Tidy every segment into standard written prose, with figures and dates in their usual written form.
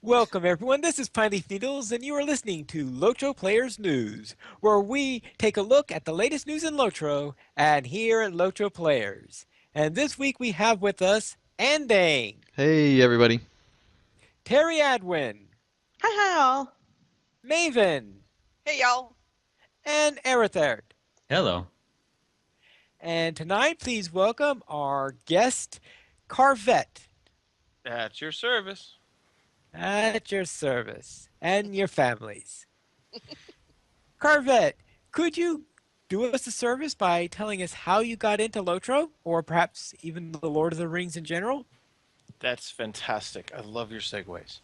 Welcome, everyone. This is Pine Leaf Needles, and you are listening to LOTRO Players News, where we take a look at the latest news in LOTRO and here at LOTRO Players. And this week we have with us Andang, Hey, everybody. Terry Adwin, Hi, hi, all. Maven, Hey, y'all. and Erithert. Hello. And tonight, please welcome our guest, Carvette, At your service. at your service and your families. Carvette, could you do us a service by telling us how you got into Lotro, or perhaps even the Lord of the Rings in general? That's fantastic. I love your segues.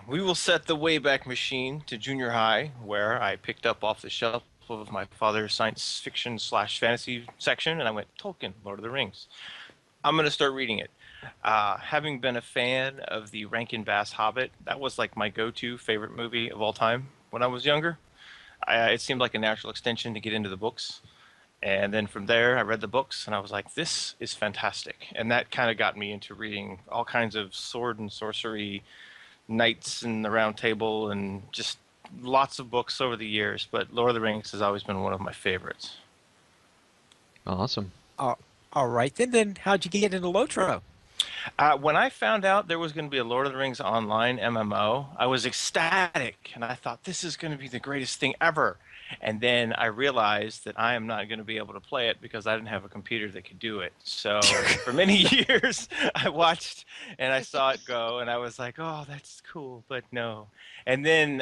We will set the Wayback Machine to junior high, where I picked up off the shelf of my father's science fiction slash fantasy section, and I went, Tolkien, Lord of the Rings. I'm going to start reading it. Having been a fan of the Rankin Bass Hobbit, that was like my go-to favorite movie of all time when I was younger. It seemed like a natural extension to get into the books. And then from there, I read the books, and I was like, this is fantastic. And that kind of got me into reading all kinds of sword and sorcery, knights and the Round Table, and just lots of books over the years. But Lord of the Rings has always been one of my favorites. Awesome. All right, then how'd you get into Lotro? When I found out there was going to be a Lord of the Rings online MMO, I was ecstatic, and I thought this is going to be the greatest thing ever. And then I realized that I am not going to be able to play it because I didn't have a computer that could do it. So for many years, I watched and I saw it go, and I was like, "Oh, that's cool," but no. And then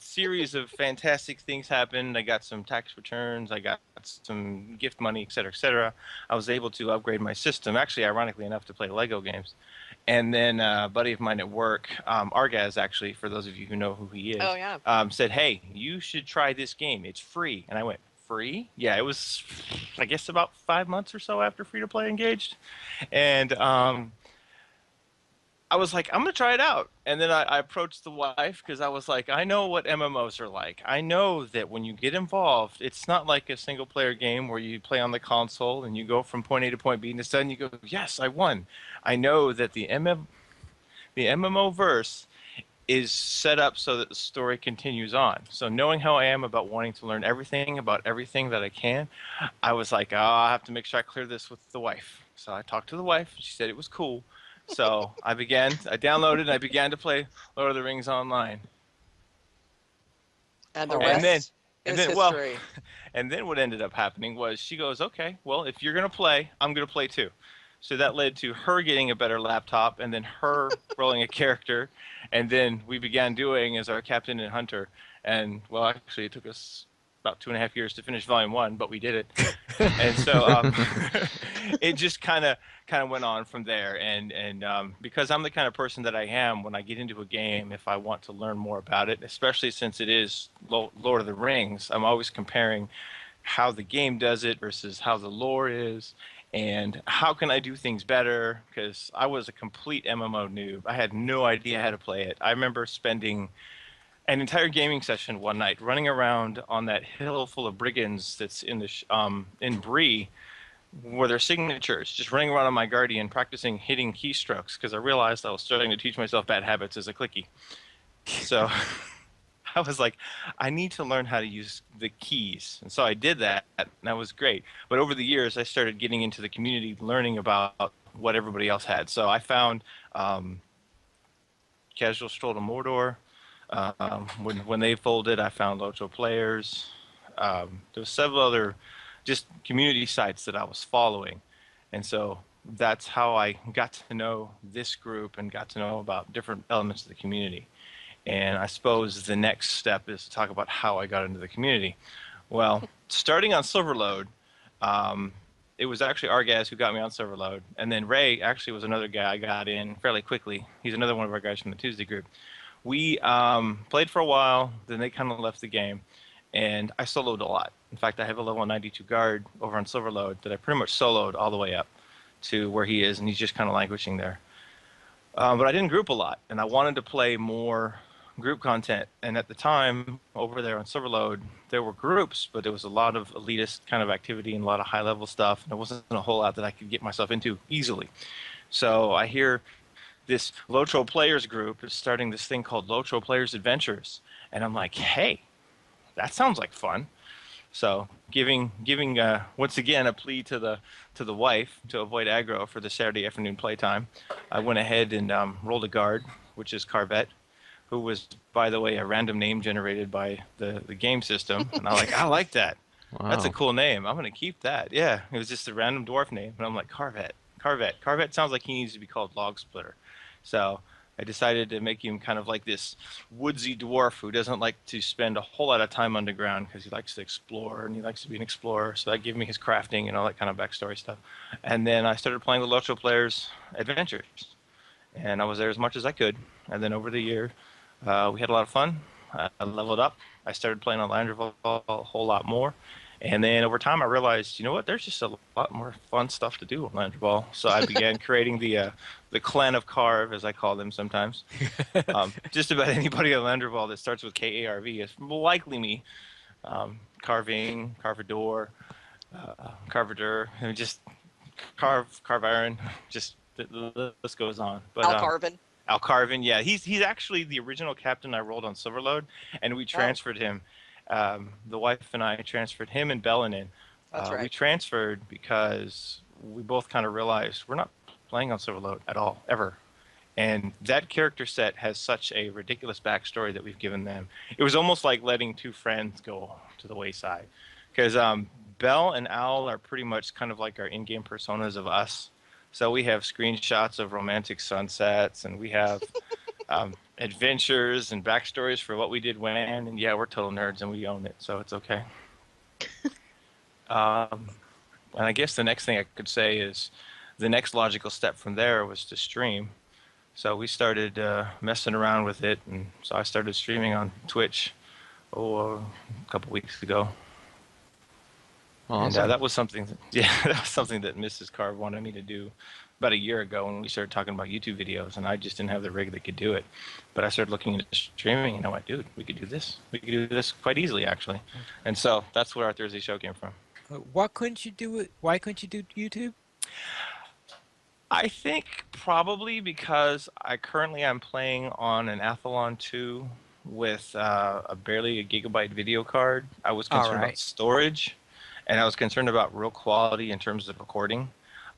series of fantastic things happened. I got some tax returns. I got some gift money, et cetera, et cetera. I was able to upgrade my system, actually, ironically enough, to play Lego games. And then a buddy of mine at work, Argaz, actually, for those of you who know who he is, Oh, yeah. said, hey, you should try this game. It's free. And I went, free? Yeah, it was, I guess, about 5 months or so after free-to-play engaged. And I was like, I'm going to try it out. And then I approached the wife because I was like, I know what MMOs are like. I know that when you get involved, it's not like a single player game where you play on the console and you go from point A to point B and suddenly you go, yes, I won. I know that the MMO verse is set up so that the story continues on. So knowing how I am about wanting to learn everything about everything that I can, I was like, oh, I'll have to make sure I clear this with the wife. So I talked to the wife. She said it was cool. So I downloaded and I began to play Lord of the Rings online. And the And then, rest and is then, well, history. and then what ended up happening was she goes, okay, well, if you're going to play, I'm going to play too. So that led to her getting a better laptop and then her rolling a character. And then we began doing as our captain and hunter. And, well, actually, it took us about 2.5 years to finish volume 1, but we did it. And so it just kind of went on from there. And because I'm the kind of person that I am, when I get into a game, if I want to learn more about it, especially since it is Lord of the Rings, I'm always comparing how the game does it versus how the lore is. And how can I do things better? Because I was a complete MMO noob. I had no idea how to play it. I remember spending an entire gaming session one night running around on that hill full of brigands that's in in Bree, where their signatures, just running around on my Guardian, practicing hitting keystrokes because I realized I was starting to teach myself bad habits as a clicky. So I was like, I need to learn how to use the keys. And so I did that, and that was great. But over the years, I started getting into the community, learning about what everybody else had. So I found Casual Stroll to Mordor. When they folded, I found Lotro Players. There were several other just community sites that I was following. And so that's how I got to know this group and got to know about different elements of the community. And I suppose the next step is to talk about how I got into the community. Well, starting on Silverload, it was actually Argaz who got me on Silverload. And then Ray actually was another guy I got in fairly quickly. He's another one of our guys from the Tuesday group. We played for a while, then they kind of left the game. And I soloed a lot. In fact, I have a level 92 guard over on Silverload that I pretty much soloed all the way up to where he is, and he's just kind of languishing there. But I didn't group a lot, and I wanted to play more group content. And at the time, over there on Silverload, there were groups, but there was a lot of elitist kind of activity and a lot of high-level stuff, and there wasn't a whole lot that I could get myself into easily. So I hear this LOTRO Players group is starting this thing called LOTRO Players Adventures. And I'm like, hey, that sounds like fun. So giving once again a plea to the wife to avoid aggro for the Saturday afternoon playtime, I went ahead and rolled a guard, which is Carvet, who was, by the way, a random name generated by the game system. And I like that. That's a Wow. cool name. I'm gonna keep that. Yeah, it was just a random dwarf name, and I'm like Carvet sounds like he needs to be called Log Splitter. So I decided to make him kind of like this woodsy dwarf who doesn't like to spend a whole lot of time underground because he likes to explore and he likes to be an explorer. So that gave me his crafting and all that kind of backstory stuff. And then I started playing the LOTRO Players Adventures, and I was there as much as I could. And then over the year, we had a lot of fun. I leveled up. I started playing on Landreval a whole lot more. And then over time, I realized, you know what? There's just a lot more fun stuff to do on Landreval. So I began creating the clan of Carve, as I call them sometimes. Just about anybody on Landreval that starts with Karv is likely me. Carving, Carvador, Carvadur, and just Carve Iron. Just the list goes on. But Alcarvin. Alcarvin, yeah, he's actually the original captain I rolled on Silverload, and we transferred him. The wife and I transferred him and Bellin in. That's right. We transferred because we both kind of realized we're not playing on Silverload at all, ever. And that character set has such a ridiculous backstory that we've given them. It was almost like letting two friends go to the wayside. Because Bell and Al are pretty much kind of like our in-game personas of us. So we have screenshots of romantic sunsets, and we have adventures and backstories for what we did when. And yeah, we're total nerds, and we own it, so it's okay. And I guess the next thing I could say is the next logical step from there was to stream. So we started messing around with it, and so I started streaming on Twitch a couple weeks ago. Awesome. And that was something that Mrs. Carv wanted me to do about a year ago when we started talking about YouTube videos, and I just didn't have the rig that could do it. But I started looking into streaming, and I went, dude, we could do this. We could do this quite easily, actually. And so that's where our Thursday show came from. Why couldn't you do it? Why couldn't you do YouTube? I think probably because I currently am playing on an Athlon 2 with barely a gigabyte video card. I was concerned about storage, and I was concerned about real quality in terms of recording.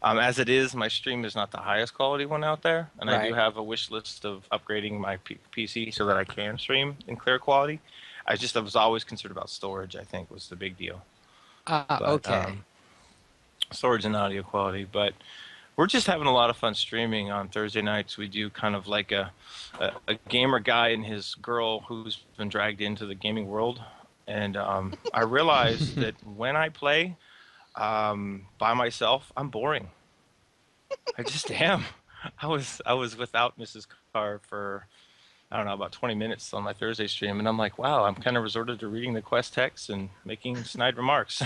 As it is, my stream is not the highest quality one out there, and I do have a wish list of upgrading my PC so that I can stream in clear quality. I was always concerned about storage, I think, was the big deal. Okay. Storage and audio quality, but we're just having a lot of fun streaming on Thursday nights. We do kind of like a gamer guy and his girl who's been dragged into the gaming world. And I realized that when I play by myself, I'm boring. I just am. I was without Mrs. Carr for, I don't know, about 20 minutes on my Thursday stream, and I'm like, wow, I'm kind of resorted to reading the quest text and making snide remarks.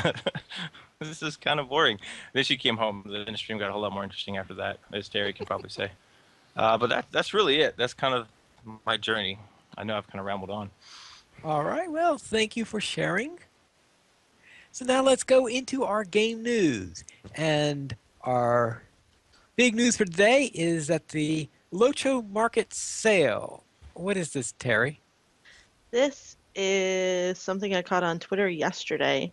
This is kind of boring. Then she came home. The stream got a whole lot more interesting after that, as Terry can probably say. But that's really it. That's kind of my journey. I know I've kind of rambled on. All right. Well, thank you for sharing. So now let's go into our game news. And our big news for today is that the LOTRO Market Sale. What is this, Terry? This is something I caught on Twitter yesterday.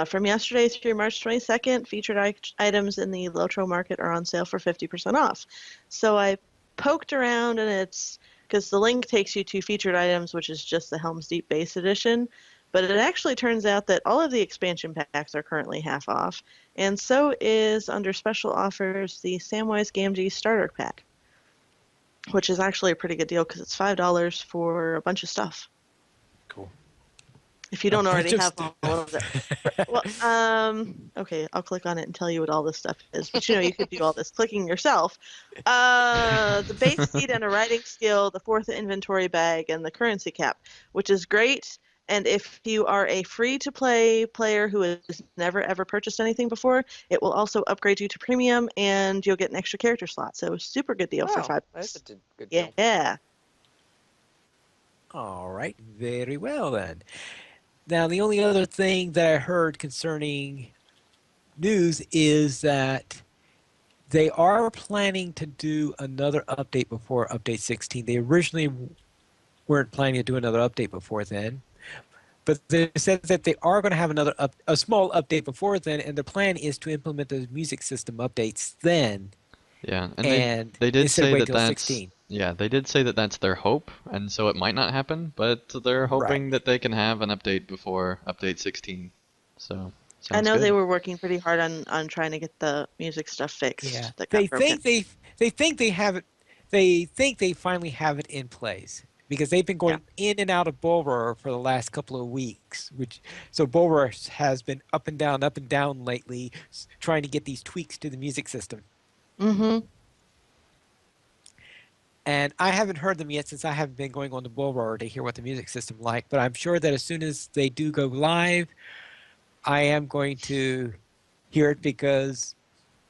From yesterday through March 22nd, featured items in the LOTRO Market are on sale for 50% off. So I poked around, and it's because the link takes you to featured items, which is just the Helm's Deep base edition. But it actually turns out that all of the expansion packs are currently half off, and so is, under special offers, the Samwise Gamgee starter pack, which is actually a pretty good deal because it's $5 for a bunch of stuff. Cool. If you don't already have all of it. Well, okay, I'll click on it and tell you what all this stuff is. But you could do all this clicking yourself. The base seat and a writing skill, the 4th inventory bag, and the currency cap, which is great. And if you are a free-to-play player who has never, ever purchased anything before, it will also upgrade you to premium, and you'll get an extra character slot. So super good deal for $5. That's a good deal. Yeah. All right. Very well, then. Now, the only other thing that I heard concerning news is that They are planning to do another update before update 16. They originally weren't planning to do another update before then, but they said that they are going to have a small update before then, and the plan is to implement those music system updates then, Yeah, and and they did instead of say wait that till that's 16. yeah, they did say that that's their hope, and so it might not happen, but they're Right. hoping that they can have an update before update 16. So, I sounds know they good. were working pretty hard on trying to get the music stuff Yeah. fixed that They got broken. think they think they have it. They think they finally have it in place because they've been Yeah. going in and out of Bulwer for the last couple of weeks, which so Bulwer has been up and down lately, trying to get these tweaks to the music system. Mm-hmm. And I haven't heard them yet since I haven't been going on the Bulwer to hear what the music system like. But I'm sure that as soon as they do go live, I am going to hear it because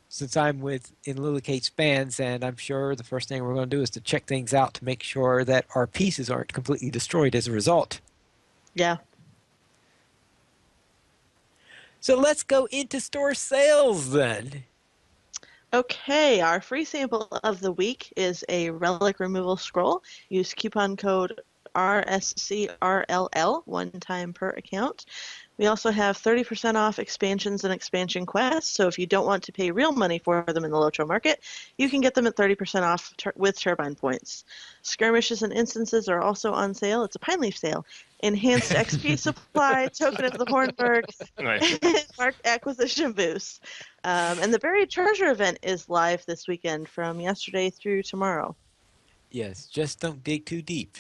since I'm with in Lily Kate's bands, and I'm sure the first thing we're going to do is to check things out to make sure that our pieces aren't completely destroyed as a result. Yeah. So let's go into store sales then. Okay, our free sample of the week is a relic removal scroll. Use coupon code RSCRLL one time per account. We also have 30% off expansions and expansion quests, so if you don't want to pay real money for them in the Lotro market, you can get them at 30% off with turbine points. Skirmishes and instances are also on sale. It's a pine leaf sale. Enhanced XP supply, token of the Hornburgs, Nice. and marked acquisition boosts. And the Buried Treasure event is live this weekend from yesterday through tomorrow. Yes, just don't dig too deep.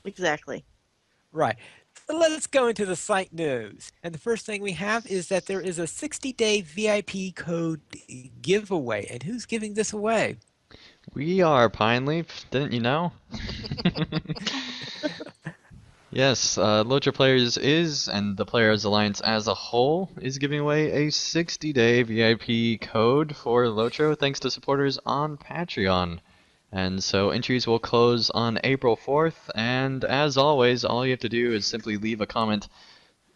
Exactly. Right. So let's go into the site news. And the first thing we have is that there is a 60-day VIP code giveaway. And who's giving this away? We are Pineleaf, didn't you know? Yes, LOTRO Players is, and the Players Alliance as a whole, is giving away a 60-day VIP code for LOTRO thanks to supporters on Patreon. And so entries will close on April 4th, and as always, all you have to do is simply leave a comment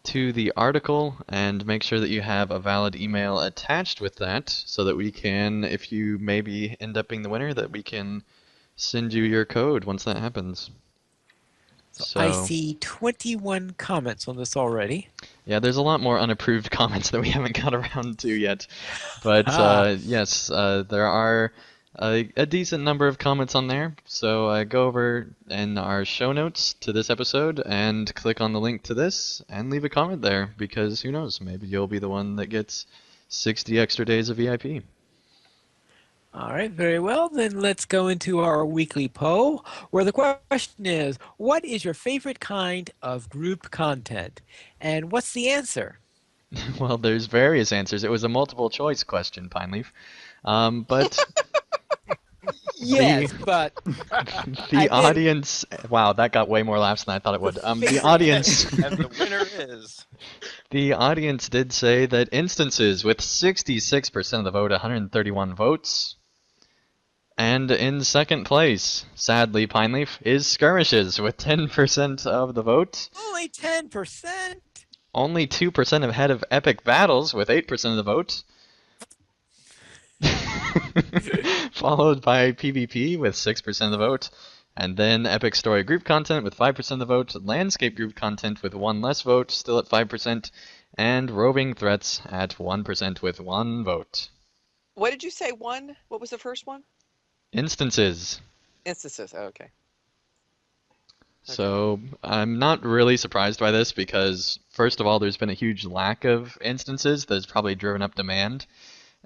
to the article and make sure that you have a valid email attached with that so that we can, if you maybe end up being the winner, that we can send you your code once that happens. So I So, see 21 comments on this already. yeah, there's a lot more unapproved comments that we haven't got around to yet. But Ah, yes, there are a decent number of comments on there. So go over in our show notes to this episode and click on the link to this and leave a comment there because who knows, maybe you'll be the one that gets 60 extra days of VIP. all right, very well. Then let's go into our weekly poll where the question is, what is your favorite kind of group content? And what's the answer? Well, there's various answers. It was a multiple choice question, Pineleaf. But Yes, the but I the did audience, wow, that got way more laughs than I thought it the would. The favorite audience And the winner is. The audience did say that instances with 66% of the vote, 131 votes. And in second place, sadly, Pineleaf, is Skirmishes with 10% of the vote. only 10%. Only 2% ahead of Epic Battles with 8% of the vote. Followed by PvP with 6% of the vote. And then Epic Story Group Content with 5% of the vote. Landscape Group Content with 1 less vote, still at 5%. And Roving Threats at 1% with 1 vote. What did you say? One? What was the first one? Instances. Instances. Oh, okay. So I'm not really surprised by this because, first of all, there's been a huge lack of instances that's probably driven up demand.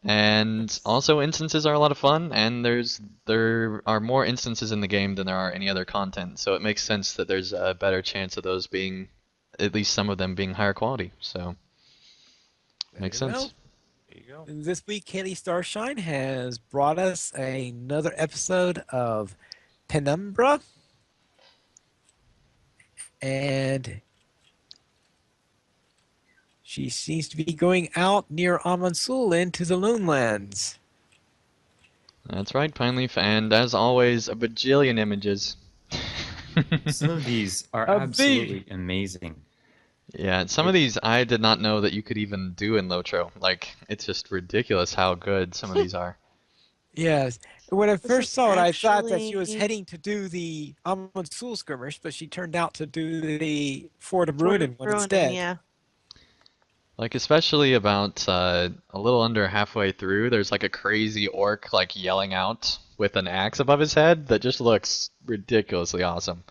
And also instances are a lot of fun, and there are more instances in the game than there are any other content. So it makes sense that there's a better chance of those being, at least some of them being higher quality. So makes Very sense. well. There you go. This week, Kelly Starshine has brought us another episode of Penumbra. And she seems to be going out near Amansul into the Loonlands. That's right, Pineleaf, and as always, a bajillion images. Some of these are A absolutely amazing. Yeah, some of these I did not know that you could even do in Lotro. Like, it's just ridiculous how good some of these are. Yes. When I This is first saw it, I thought that she was actually heading to do the Amon Sul skirmish, but she turned out to do the Fort of Fort of Ruin one Ronin, instead. yeah. Like especially about a little under halfway through, there's like a crazy orc like yelling out with an axe above his head that just looks ridiculously awesome.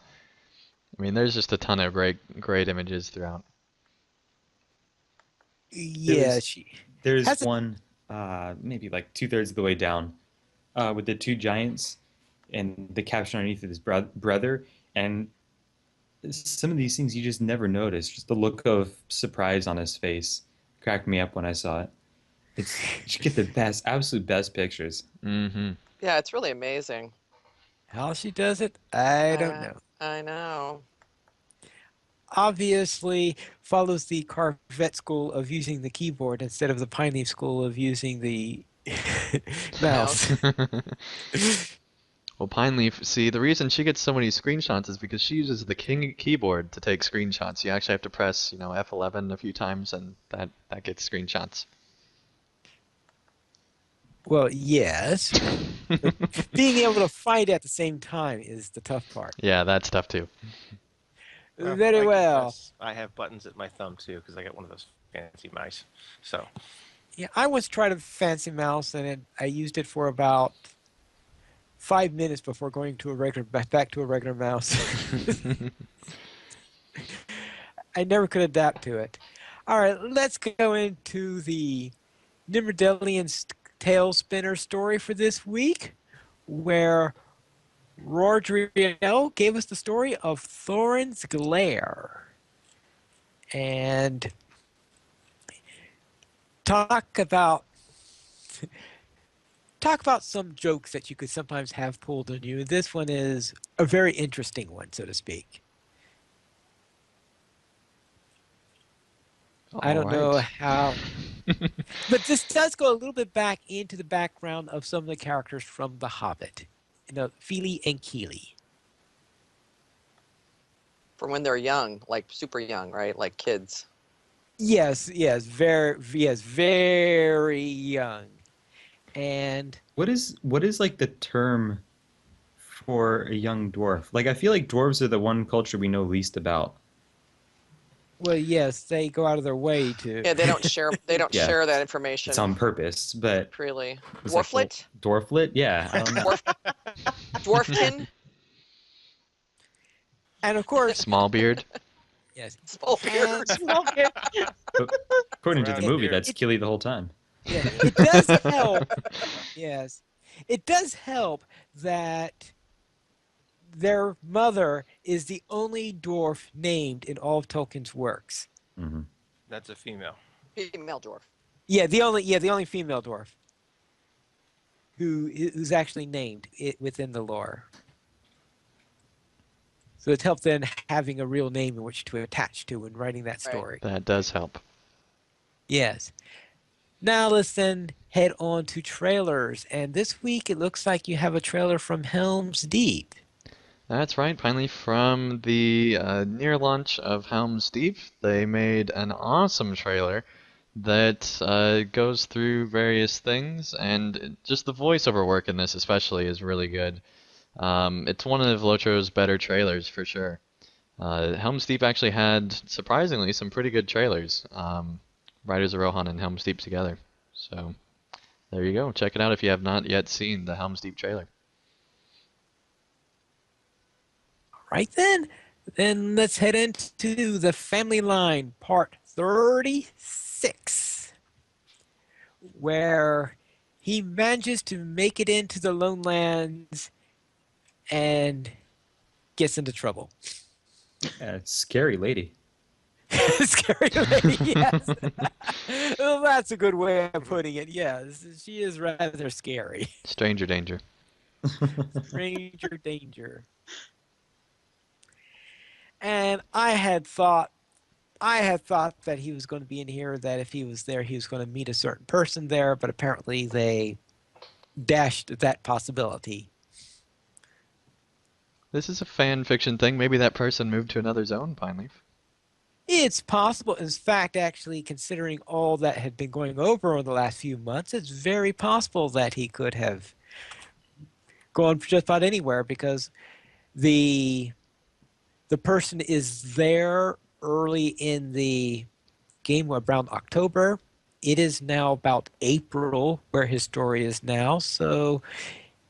I mean, there's just a ton of great images throughout. Yeah, she There's has a one, maybe like two-thirds of the way down, with the two giants and the caption underneath is brother. And some of these things you just never notice. Just the look of surprise on his face cracked me up when I saw it. You get the best, absolute best pictures. Mm-hmm. Yeah, it's really amazing. how she does it, I don't Uh, know. I know. Obviously follows the Corvette school of using the keyboard instead of the Pineleaf school of using the mouse. Mouse. Well, Pineleaf, see, the reason she gets so many screenshots is because she uses the king keyboard to take screenshots. You actually have to press, F11 a few times, and that gets screenshots. Well, yes, but being able to fight at the same time is the tough part. Yeah, that's tough too. Well, Very I well. confess, I have buttons at my thumb too because I got one of those fancy mice. So Yeah, I once tried a fancy mouse and I used it for about 5 minutes before going to a regular back to a regular mouse. I never could adapt to it. All right, let's go into the Nimmerdelian tail spinner story for this week, where Rodriel gave us the story of Thorin's Glare. And talk about some jokes that you could sometimes have pulled on you. This one is a very interesting one, so to speak. I don't know Alright. how, but this does go a little bit back into the background of some of the characters from The Hobbit, Fili and Keely. From when they're young, like super young, right? Like kids. Yes, very young. And What is like the term for a young dwarf? Like I feel like dwarves are the one culture we know least about. well, yes, they go out of their way to. Yeah, they don't share. They don't Yeah. share that It's information on purpose, but freely. it's like, well, Dwarflet, dwarflet? Yeah, I don't know. dwarfkin, And of course, Small beard. yes, small and beard. But according to the Around movie, here. that's Killy the whole time. yeah, it does help. Yes, it does help that their mother is the only dwarf named in all of Tolkien's works. Hmm. that's a female. Female dwarf. The only female dwarf who's actually named within the lore. So it's helped then having a real name in which to attach to when writing that story. That does help. Yes. Now let's then head on to trailers. And this week it looks like you have a trailer from Helm's Deep. That's right, finally from the near launch of Helm's Deep, they made an awesome trailer that goes through various things, and just the voiceover work in this especially is really good. It's one of LOTRO's better trailers for sure. Helm's Deep actually had, surprisingly, some pretty good trailers. Riders of Rohan and Helm's Deep together. So, there you go. Check it out if you have not yet seen the Helm's Deep trailer. Right then let's head into the Family Line part 36, where he manages to make it into the Lone Lands and gets into trouble. Yeah, scary lady. Scary lady, yes. Well, that's a good way of putting it. Yes, she is rather scary. Stranger danger. Stranger danger. And I had thought that he was going to be in here, that if he was there, he was going to meet a certain person there, but apparently they dashed that possibility. This is a fan fiction thing. Maybe that person moved to another zone, Pineleaf. It's possible. In fact, actually, considering all that had been going over in the last few months, it's very possible that he could have going just about anywhere because the the person is there early in the game around October. It is now about April where his story is now. So,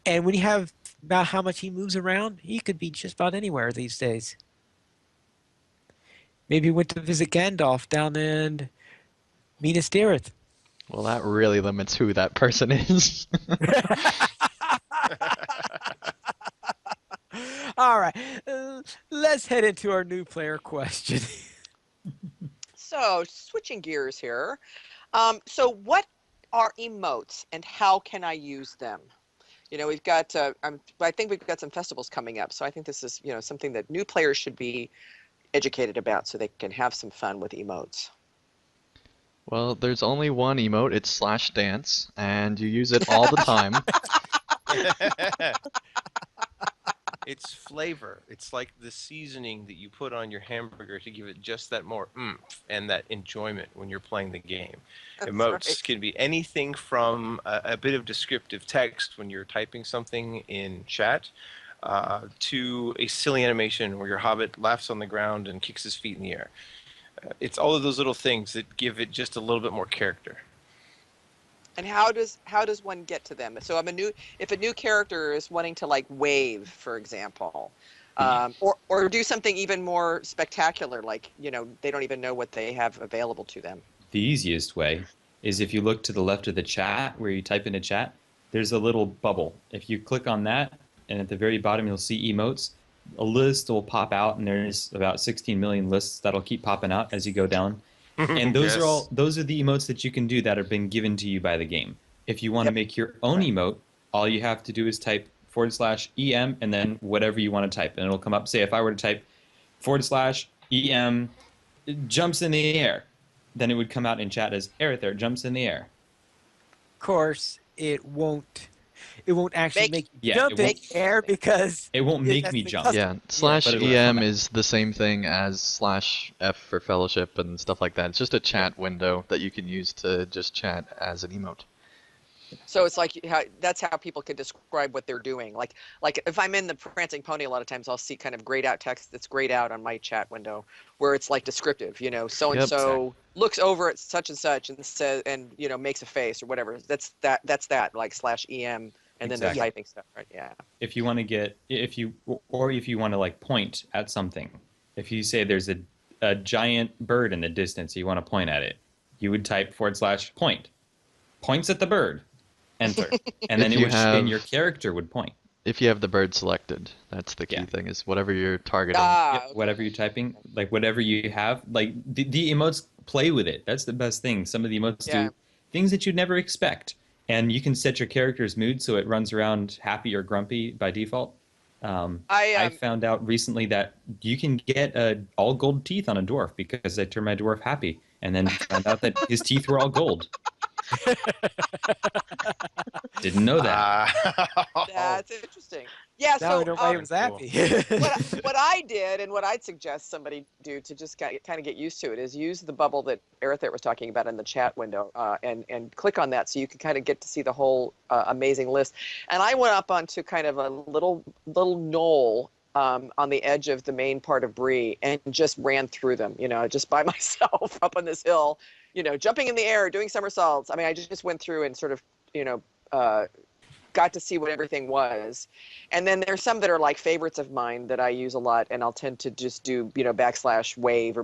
and when you have about how much he moves around, he could be just about anywhere these days. Maybe he went to visit Gandalf down in Minas Tirith. Well, that really limits who that person is. All right, let's head into our new player question. So, switching gears here. So what are emotes and how can I use them? We've got, I think we've got some festivals coming up. So I think this is, something that new players should be educated about so they can have some fun with emotes. Well, there's only one emote, it's slash dance, and you use it all the time. It's flavor. It's like the seasoning that you put on your hamburger to give it just that more oomph and that enjoyment when you're playing the game. That's Emotes right. can be anything from a bit of descriptive text when you're typing something in chat to a silly animation where your hobbit laughs on the ground and kicks his feet in the air. It's all of those little things that give it just a little bit more character. And how does one get to them? So if a new character is wanting to like wave, for example, or do something even more spectacular, like they don't even know what they have available to them. The easiest way is if you look to the left of the chat where you type in a chat, there's a little bubble. If you click on that, and at the very bottom you'll see emotes, a list will pop out, and there's about 16 million lists that'll keep popping out as you go down. And those Yes. are the emotes that you can do that have been given to you by the game. If you want to Yep. make your own emote, all you have to do is type /EM and then whatever you want to type. And it'll come up. Say if I were to type /EM jumps in the air, then it would come out in chat as Aerother jumps in the air. Of course, it won't actually make you Yeah, jump it in won't- the air because It won't make that's me the jump. custom. Yeah, slash but it'll EM come out. is the same thing as slash F for fellowship and stuff like that. It's just a chat window that you can use to just chat as an emote. So it's like that's how people can describe what they're doing. Like if I'm in the Prancing Pony, a lot of times I'll see kind of grayed out text that's grayed out on my chat window, where it's like descriptive. So and Yep. so looks over at such and such and says and makes a face or whatever. That's that like /EM and then they're Exactly. typing stuff, right? Yeah. If you want to if you want to like point at something, if you say there's a giant bird in the distance, you want to point at it, you would type /point, points at the bird, enter, and then If it you would have- and your character would point. If you have the bird selected, that's the key Yeah. thing, is whatever you're targeting. Ah, okay. Whatever you're typing, like whatever you have, like the emotes play with it. That's the best thing. Some of the emotes Yeah. do things that you'd never expect, and you can set your character's mood so it runs around happy or grumpy by default. I found out recently that you can get all gold teeth on a dwarf because I turned my dwarf happy, and then found out that his teeth were all gold. Didn't know that. That's interesting. Yeah. Now I So know why he was Cool. happy. what I did and what I'd suggest somebody do to just kind of get used to it is use the bubble that Aerother was talking about in the chat window and click on that so you can kind of get to see the whole amazing list. And I went up onto kind of a little knoll on the edge of the main part of Bree and just ran through them, just by myself up on this hill, jumping in the air, doing somersaults. I mean, I just went through and sort of, got to see what everything was. And then there's some that are like favorites of mine that I use a lot, and I'll tend to just do, /wave or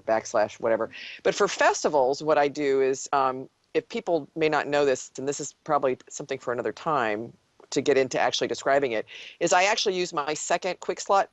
/ whatever. But for festivals, what I do is, if people may not know this, and this is probably something for another time to get into actually describing it, is I actually use my second quick slot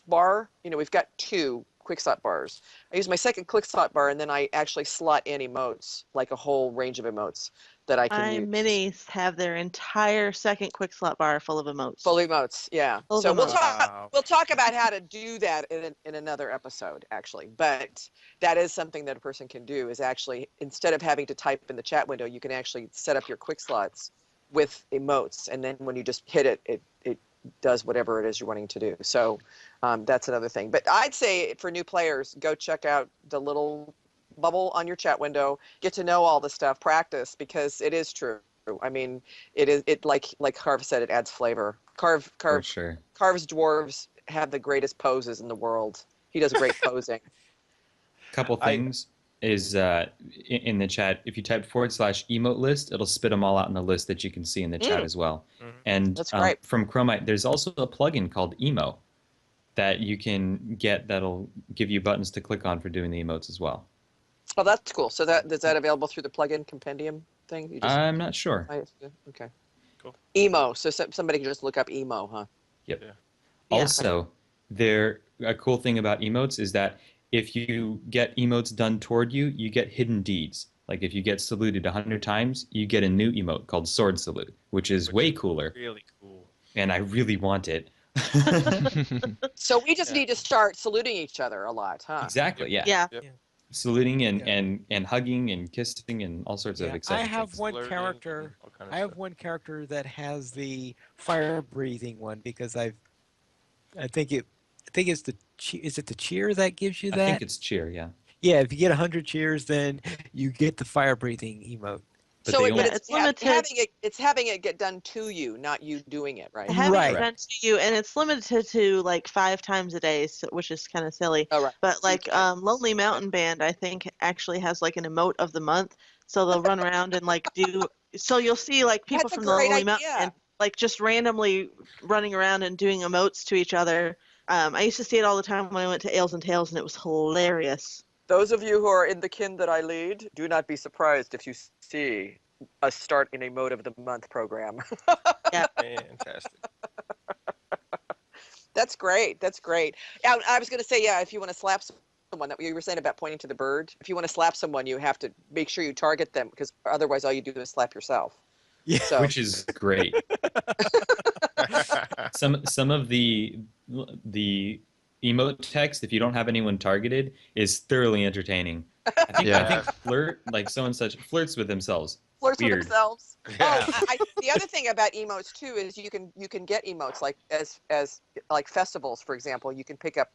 bar. We've got 2 quick slot bars. I use my second quick slot bar, and then I actually slot in emotes, like a whole range of emotes that I can My use. minis have their entire second quick slot bar full of emotes. Full emotes, yeah. Full So of emotes. Wow. we'll talk about how to do that in another episode, actually. But that is something that a person can do. Is actually instead of having to type in the chat window, you can actually set up your quick slots with emotes, and then when you just hit it, it does whatever it is you're wanting to do. So that's another thing. But I'd say for new players, go check out the little bubble on your chat window, get to know all the stuff, practice, because it is true. I mean, it like Harv said, it adds flavor. Carve, For carve, sure. Carve's dwarves have the greatest poses in the world. He does great posing. Couple I things is in the chat. If you type /emote list, it'll spit them all out in the list that you can see in the chat Mm, as well. Mhm. And that's great. from Chromite, there's also a plugin called Emo that you can get that'll give you buttons to click on for doing the emotes as well. Oh, that's cool. So that is that available through the plugin compendium thing? You just I'm not sure. okay. Cool. Emo. So somebody can just look up emo, huh? Yep. Yeah. Yeah. Also, a cool thing about emotes is that if you get emotes done toward you, you get hidden deeds. Like if you get saluted 100 times, you get a new emote called Sword Salute, which is way cooler, Really cool. and I really want it. So we just Yeah. need to start saluting each other a lot, huh? Exactly, yeah. Yeah. Yep. Saluting Yeah. and hugging and kissing and all sorts of Yeah, I exciting have things. one Flirting, character. all kind of I have stuff. one character that has the fire breathing one because I think it's is it the cheer that gives you I think that? it's cheer, yeah. Yeah, if you get 100 cheers, then you get the fire breathing emote. But So they but only Yeah, it's limited. it's having it get done to you, not you doing it, right? Having it Right. done to you, and it's limited to like 5 times a day, which is kind of silly. Oh, right. But So you like can't. Lonely Mountain Band, I think actually has like an emote of the month, so they'll run around and like do. So you'll see like people That's a from the great Lonely Mountain idea. Band like just randomly running around and doing emotes to each other. I used to see it all the time when I went to Ales and Tales, and it was hilarious. Those of you who are in the kin that I lead, do not be surprised if you see us start in a mode of the month program. Fantastic. That's great. That's great. I was going to say, yeah, if you want to slap someone, that you were saying about pointing to the bird, if you want to slap someone, you have to make sure you target them because otherwise all you do is slap yourself. Yeah. So which is great. Some of the emote text, if you don't have anyone targeted, is thoroughly entertaining. I Yeah. think flirt, like so and such, flirts with themselves. flirts with Weird. themselves. Yeah. Oh, the other thing about emotes too is you can get emotes like as like festivals, for example. You can pick up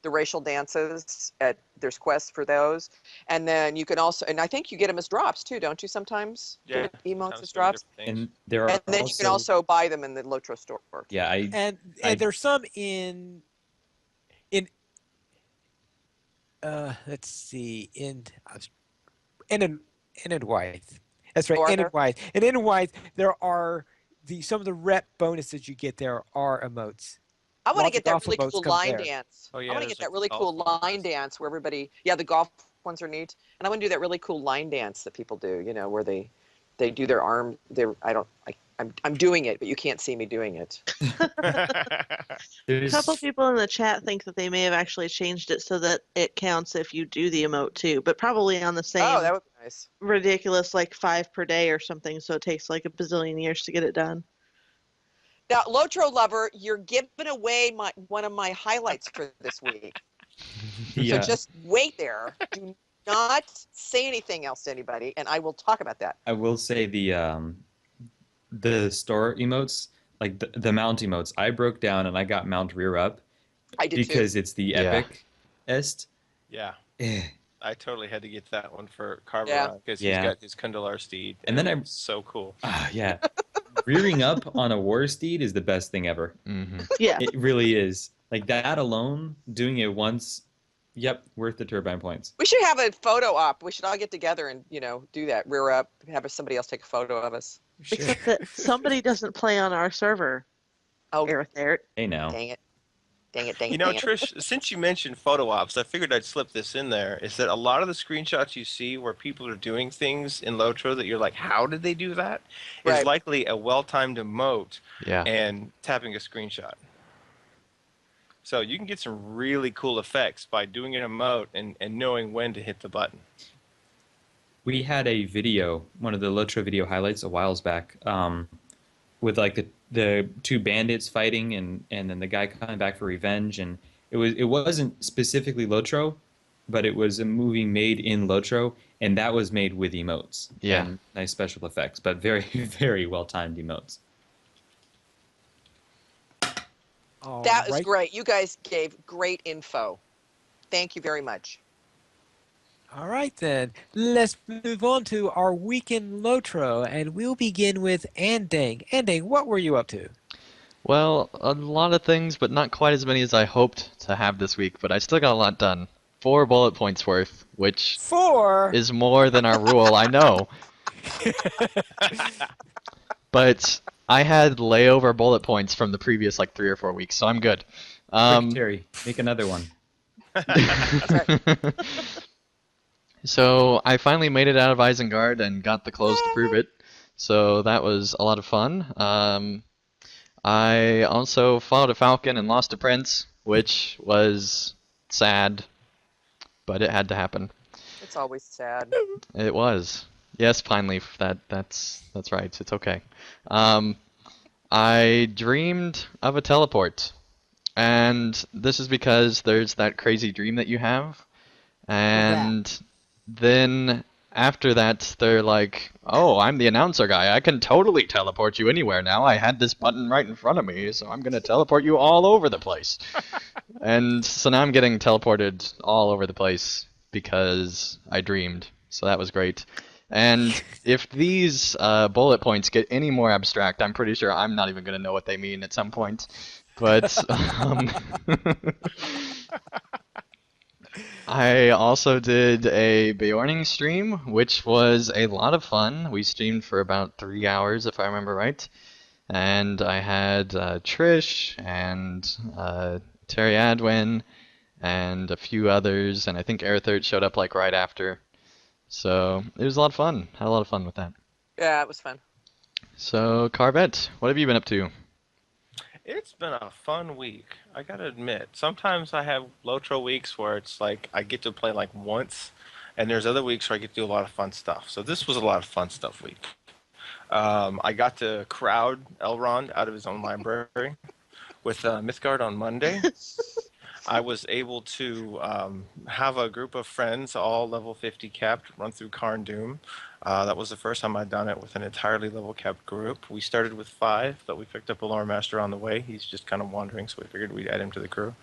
the racial dances at there's quests for those, and then you can also and I think you get them as drops too, don't you? Sometimes Yeah. get emotes Sometimes as doing drops, different things. And there and are then you can also buy them in the Lotro store. yeah, And I there's some in let's see in Wythe. That's right, Oh, are in there? Wythe. And in Wythe there are some of the rep bonuses you get there are emotes. I want to Lots of get that golf really emotes cool come line there. dance. Oh, I yeah, want to there's get that like really golf cool ones. line dance where everybody, yeah, the golf ones are neat. And I want to do that really cool line dance that people do, you know, where they do their arm, I'm doing it, but you can't see me doing it. A there's couple people in the chat think that they may have actually changed it so that it counts if you do the emote too, but probably on the Oh, same that would be nice. ridiculous like 5 per day or something, so it takes like a bazillion years to get it done. Now, Lotro Lover, you're giving away one of my highlights for this week. the So just wait there. Do not say anything else to anybody, and I will talk about that. I will say the store emotes, like the mount emotes, I broke down and I got mount rear up I did too. because it's the Yeah. epic est. Yeah. Eh. I totally had to get that one for Yeah. Carveron because he's Yeah. got his Kundalar steed. And then it I- was so cool. Yeah. Rearing up on a war steed is the best thing ever. hmm Yeah. It really is. Like that alone, doing it once, yep, worth the turbine points. We should have a photo op. We should all get together and, you know, do that. Rear up, have somebody else take a photo of us. Except that somebody doesn't play on our server, Oh, Aerithert. Hey now. dang it. Dang it, dang it, You know, dang it. Trish, since you mentioned photo ops, I figured I'd slip this in there. Is that a lot of the screenshots you see where people are doing things in Lotro that you're like, how did they do that? Is Right. likely a well-timed emote Yeah. and tapping a screenshot. So you can get some really cool effects by doing an emote and knowing when to hit the button. We had a video, one of the Lotro video highlights a whiles back, with like the two bandits fighting and then the guy coming back for revenge, and it wasn't specifically Lotro, but it was a movie made in Lotro, and that was made with emotes. Yeah. And nice special effects, but very very well timed emotes. That was Alright. great. You guys gave great info. Thank you very much. All right, then. Let's move on to our week in Lotro, and we'll begin with Andang. Andang, what were you up to? Well, a lot of things, but not quite as many as I hoped to have this week, but I still got a lot done. 4 bullet points worth, which 4. is more than our rule, I know. But I had layover bullet points from the previous like 3 or 4 weeks, so I'm good. Quick, Terry, make another one. That's right. So I finally made it out of Isengard and got the clothes to prove it. So that was a lot of fun. I also fought a falcon and lost a prince, which was sad, but it had to happen. It's always sad. It was. Yes, Pineleaf, that's right. It's okay. Um, I dreamed of a teleport, and this is because there's that crazy dream that you have, and then after that they're like, "Oh, I'm the announcer guy. I can totally teleport you anywhere now. I had this button right in front of me, so I'm gonna teleport you all over the place." And so now I'm getting teleported all over the place because I dreamed. So that was great. And if these bullet points get any more abstract, I'm pretty sure I'm not even going to know what they mean at some point. But I also did a Bjorning stream, which was a lot of fun. We streamed for about 3 hours, if I remember right. And I had Trish and Terry Adwin and a few others, and I think Aerthert showed up like right after. So it was a lot of fun. Had a lot of fun with that. Yeah, it was fun. So Carvette, what have you been up to? It's been a fun week. I gotta admit, sometimes I have Lotro weeks where it's like I get to play like once, and there's other weeks where I get to do a lot of fun stuff. So this was a lot of fun stuff week. I got to crowd Elrond out of his own library with Mythgard on Monday. I was able to have a group of friends, all level 50 capped, run through Karn Doom. That was the first time I'd done it with an entirely level capped group. We started with 5, but we picked up a lore master on the way. He's just kind of wandering, so we figured we'd add him to the crew.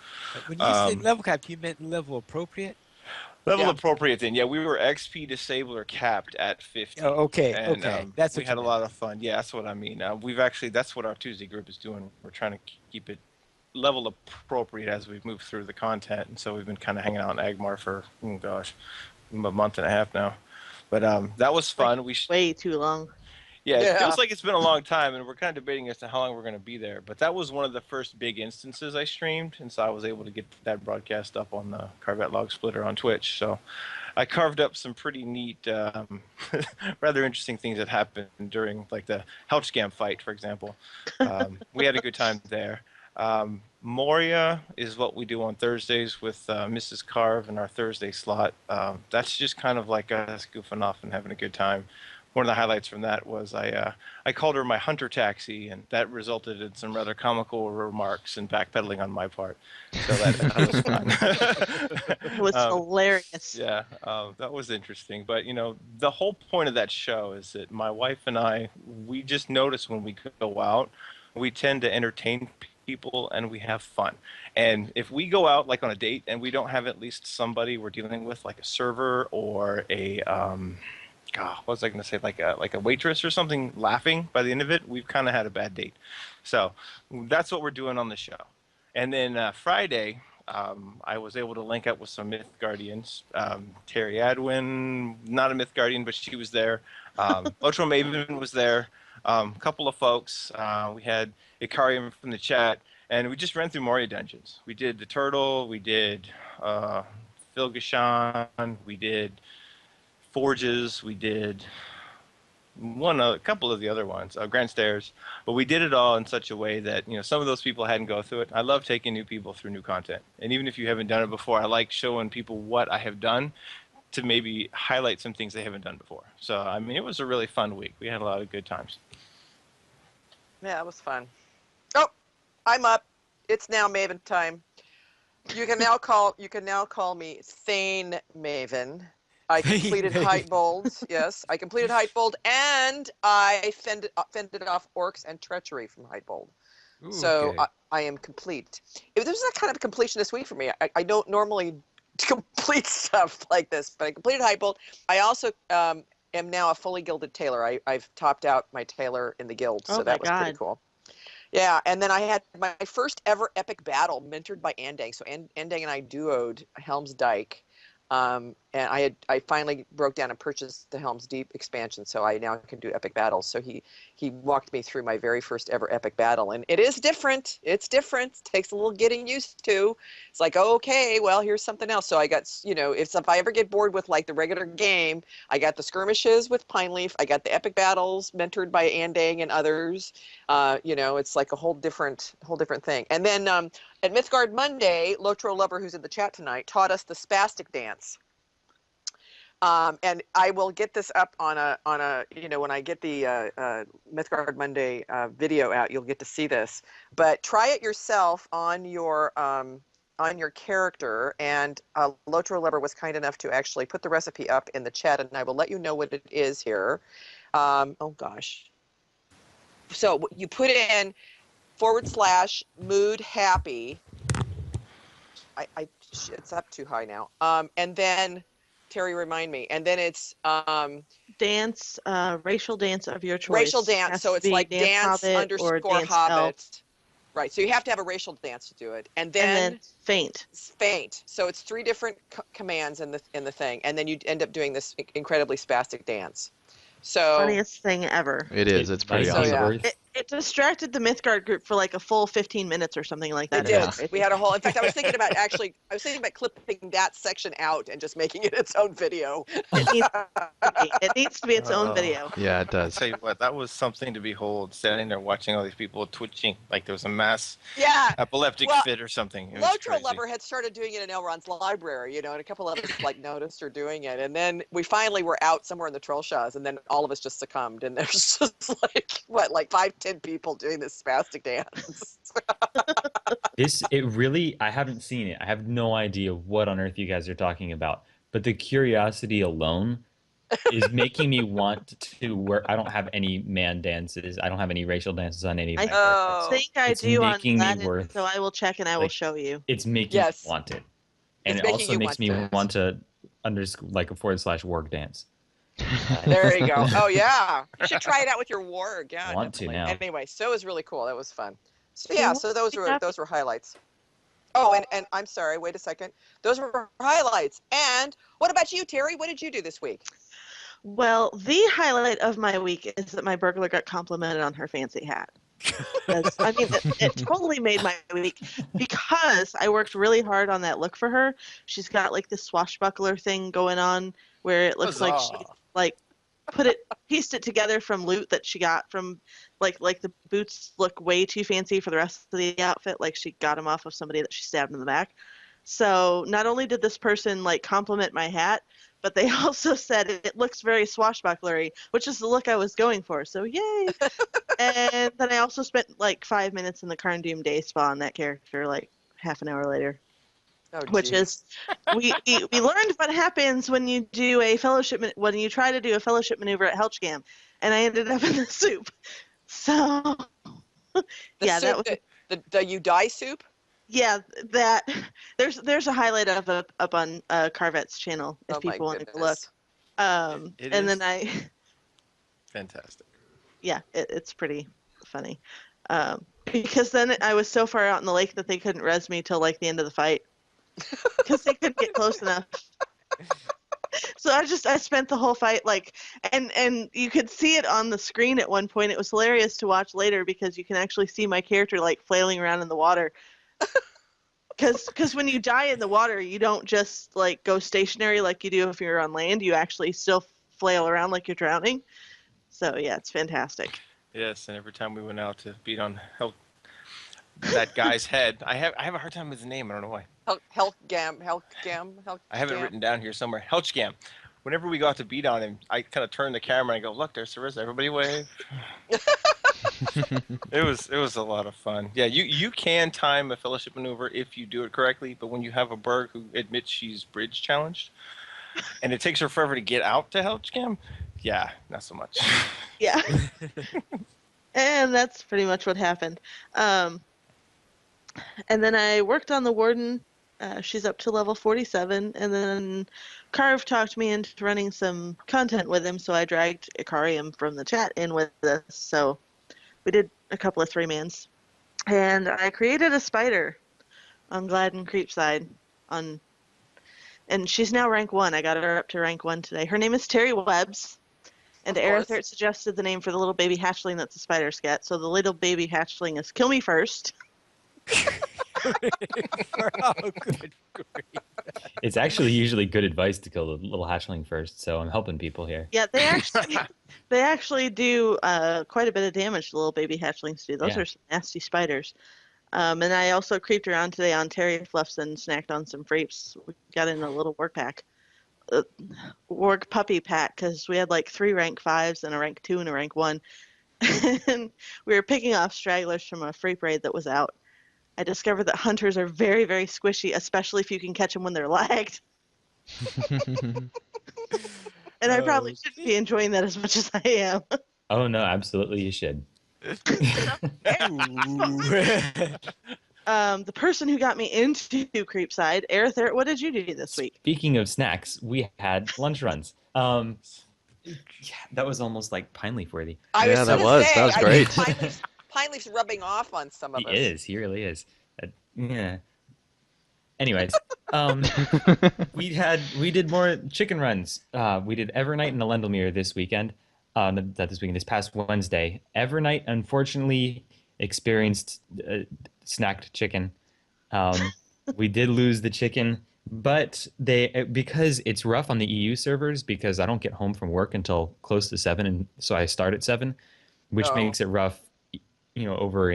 When you said level cap, you meant level appropriate? Level Yeah. appropriate then. Yeah, we were XP disabler capped at 50. Oh, okay, And okay. That's we what had you a lot of fun. Yeah, that's what I mean. That's what our Tuesday group is doing. We're trying to keep it level appropriate as we've moved through the content. And so we've been kind of hanging out in Agmar for, oh gosh, a month and a half now. But that was fun. Way too long. Yeah, it Yeah. feels like it's been a long time, and we're kind of debating as to how long we're going to be there. But that was one of the first big instances I streamed, and so I was able to get that broadcast up on the Carvette Log Splitter on Twitch. So I carved up some pretty neat, rather interesting things that happened during, like the Helch Scam fight, for example. We had a good time there. Moria is what we do on Thursdays with Mrs. Carve in our Thursday slot. That's just kind of like us goofing off and having a good time. One of the highlights from that was I called her my hunter taxi, and that resulted in some rather comical remarks and backpedaling on my part. So that was fun. It was hilarious. Yeah, that was interesting. But the whole point of that show is that my wife and I, we just notice when we go out, we tend to entertain people and we have fun. And if we go out like on a date and we don't have at least somebody we're dealing with, like a server or a God, what was I going to say? Like a waitress or something, laughing by the end of it, we've kind of had a bad date. So that's what we're doing on the show. And then Friday, I was able to link up with some Myth Guardians. Terry Adwin, not a Myth Guardian, but she was there. Lotro Maven was there. A couple of folks. We had Ikarium from the chat, and we just ran through Moria dungeons. We did the Turtle. We did Filgashan. We did Forges, we did a couple of the other ones, Grand Stairs, but we did it all in such a way that some of those people hadn't go through it. I love taking new people through new content, and even if you haven't done it before, I like showing people what I have done to maybe highlight some things they haven't done before. So I mean, it was a really fun week. We had a lot of good times. Yeah, it was fun. Oh, I'm up. It's now Maven time. You can now call me Thane Maven. I completed Heightbold. Yes, I completed Heightbold, and I fended off orcs and treachery from Heightbold. So okay. I am complete. This was that kind of completion this week for me. I don't normally complete stuff like this, but I completed Heightbold. I also am now a fully gilded tailor. I've topped out my tailor in the guild, so Oh that my was pretty God. cool. Yeah, and then I had my first ever epic battle mentored by Andang. So Andang and I duoed Helm's Dyke. And I finally broke down and purchased the Helm's Deep expansion, so I now can do epic battles. So he walked me through my very first ever epic battle, and it is different. It's different. It takes a little getting used to. It's like, oh, okay, well, here's something else. So I got, if I ever get bored with like the regular game, I got the skirmishes with Pine Leaf. I got the epic battles mentored by Andang and others. It's like a whole different thing. And then at Mythgard Monday, Lotro Lover, who's in the chat tonight, taught us the spastic dance. And I will get this up on a when I get the Mythgard Monday video out, you'll get to see this. But try it yourself on your character. And Lotro Lover was kind enough to actually put the recipe up in the chat, and I will let you know what it is here. Oh gosh. So you put in /mood happy. It's up too high now. And then Terry, remind me. And then it's dance, racial dance of your choice. Racial dance. So it's like dance _hobbit. Elf. Right. So you have to have a racial dance to do it. And then faint. Faint. So it's 3 different commands in the thing, and then you end up doing this incredibly spastic dance. So funniest thing ever. It is. It's pretty awesome. So, yeah. It distracted the Mythgard group for like a full 15 minutes or something like that. It did. We had a whole. In fact, I was thinking about clipping that section out and just making it its own video. It needs to be its own video. Yeah, it does. I'll tell you what, that was something to behold. Standing there watching all these people twitching like there was a mass epileptic fit or something. Lotro Lover had started doing it in Elrond's library, and a couple of us noticed her doing it, and then we finally were out somewhere in the Trollshaws, and then all of us just succumbed, and there's just like 5-10 people doing this spastic dance. I haven't seen it. I have no idea what on earth you guys are talking about. But the curiosity alone is making me want to work. I don't have any man dances. I don't have any racial dances on any of my I think I do on Latin, so I will check and I will show you. It's making me want it. And it also makes me want to /a /work dance. There you go. Oh yeah, you should try it out with your warg. Yeah, want to now. Anyway, so it was really cool. That was fun. So yeah, so those were highlights. Oh, and I'm sorry. Wait a second. Those were highlights. And what about you, Terry? What did you do this week? Well, the highlight of my week is that my burglar got complimented on her fancy hat. I mean, it totally made my week because I worked really hard on that look for her. She's got like this swashbuckler thing going on where it looks like she pieced it together from loot that she got from like the boots look way too fancy for the rest of the outfit, like she got them off of somebody that she stabbed in the back. So not only did this person compliment my hat, but they also said it looks very swashbucklery, which is the look I was going for. So yay! And then I also spent 5 minutes in the Karn Doom day spa on that character, half an hour later. Oh, which is we learned what happens when you do when you try to do a fellowship maneuver at Helchgam, and I ended up in the soup. So that was the you die soup. Yeah, that there's a highlight of it up on Carvet's channel if people want to look. Fantastic. Yeah, it's pretty funny. Because then I was so far out in the lake that they couldn't res me till the end of the fight. Because they couldn't get close enough. So I spent the whole fight and you could see it on the screen at one point. It was hilarious to watch later because you can actually see my character flailing around in the water. Because when you die in the water, you don't just go stationary like you do if you're on land. You actually still flail around like you're drowning. So yeah, it's fantastic. Yes, and every time we went out to beat on that guy's head, I have a hard time with his name. I don't know why. Helchgam. I have it written down here somewhere. Helchgam. Whenever we got to beat on him, I kind of turn the camera and I go, "Look, there's Sarissa. Everybody wave." It was a lot of fun. Yeah, you can time a fellowship maneuver if you do it correctly, but when you have a Berg who admits she's bridge challenged, and it takes her forever to get out to Helchgam, yeah, not so much. Yeah. And that's pretty much what happened. And then I worked on the Warden. She's up to level 47, and then Carve talked me into running some content with him, so I dragged Ikarium from the chat in with us. So we did a couple of 3-mans. And I created a spider on Glad and Creepside and she's now rank 1. I got her up to rank 1 today. Her name is Terry Webbs. And Of course. Aerithert suggested the name for the little baby hatchling that the spiders get. So the little baby hatchling is Kill Me First. Oh, good grief. It's actually usually good advice to kill the little hatchling first, so I'm helping people here. Yeah, they actually do quite a bit of damage. The little baby hatchlings do. Those Yeah. are some nasty spiders. And I also creeped around today on Terry Fluffs and snacked on some Frapes. We got in a little work pack, work puppy pack, because we had like 3 rank 5s and a rank 2 and a rank 1. And we were picking off stragglers from a Frape raid that was out. I discovered that hunters are very, very squishy, especially if you can catch them when they're lagged. And I probably shouldn't be enjoying that as much as I am. Oh no, absolutely you should. The person who got me into Creepside, Aerithert, what did you do this week? Speaking of snacks, we had lunch runs. Yeah, that was almost like Pine Leaf worthy. Yeah, that was great. Pine Leaf's rubbing off on some of He us. is. He really is. Yeah. Anyways, we did more chicken runs. We did Evernight and Elendilmere this weekend. This past Wednesday. Evernight unfortunately experienced snacked chicken. We did lose the chicken, but because it's rough on the EU servers because I don't get home from work until close to 7, and so I start at 7, which makes it rough, over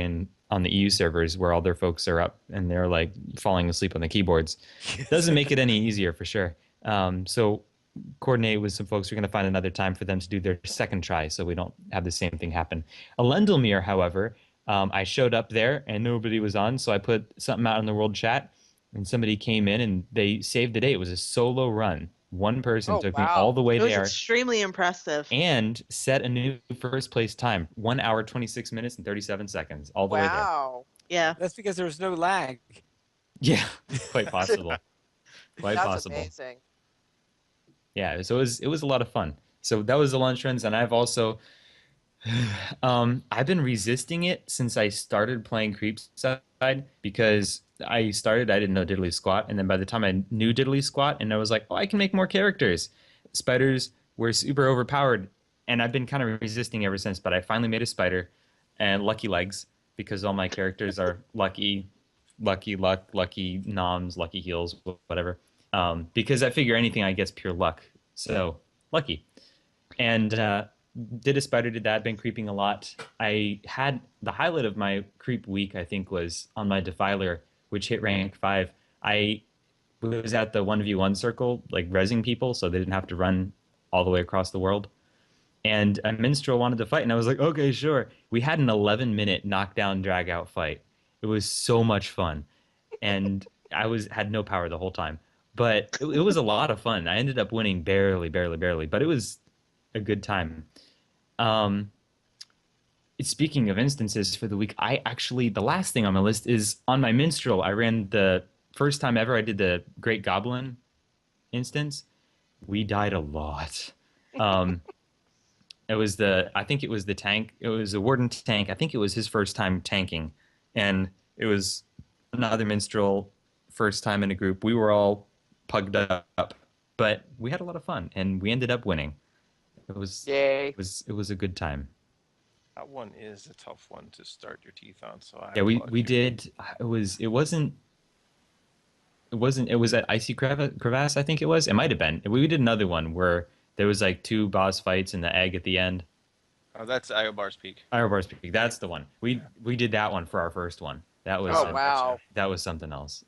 on the EU servers where all their folks are up and they're like falling asleep on the keyboards. Doesn't make it any easier for sure. So coordinate with some folks. We're going to find another time for them to do their second try so we don't have the same thing happen. Elendilmere, however, I showed up there and nobody was on, so I put something out in the world chat and somebody came in and they saved the day. It was a solo run. One person took me all the way It was there extremely impressive. and set a new first place time. 1 hour, 26 minutes, and 37 seconds all the way there. Wow. Yeah. That's because there was no lag. Yeah, quite possible. Quite That's possible. amazing. Yeah, so it was a lot of fun. So that was the lunch runs, and I've also I've been resisting it since I started playing Creepside because I didn't know Diddly Squat, and then by the time I knew Diddly Squat, and I was like, oh, I can make more characters. Spiders were super overpowered, and I've been kind of resisting ever since, but I finally made a spider, and Lucky Legs, because all my characters are Lucky Luck, Lucky Noms, Lucky Heals, whatever. Because I figure anything I get's pure luck. So, Lucky. And did a spider, did that, been creeping a lot. I had the highlight of my creep week, I think, was on my Defiler, which hit rank 5. I was at the 1v1 circle, like rezzing people, so they didn't have to run all the way across the world. And a minstrel wanted to fight, and I was like, okay, sure. We had an 11-minute knockdown, drag-out fight. It was so much fun. And I had no power the whole time. But it was a lot of fun. I ended up winning barely, but it was a good time. Speaking of instances for the week, the last thing on my list is on my minstrel. I ran the first time ever I did the Great Goblin instance. We died a lot. I think it was the tank. It was a warden tank. I think it was his first time tanking. And it was another minstrel, first time in a group. We were all pugged up, but we had a lot of fun, and we ended up winning. It was a good time. That one is a tough one to start your teeth on. So we did. It was at Icy Crevasse, I think it was. It might have been. We did another one where there was like 2 boss fights and the egg at the end. Oh, that's Iobar's Peak. Iobar's Peak. That's the one. We did that one for our first one. That was wow. That was something else.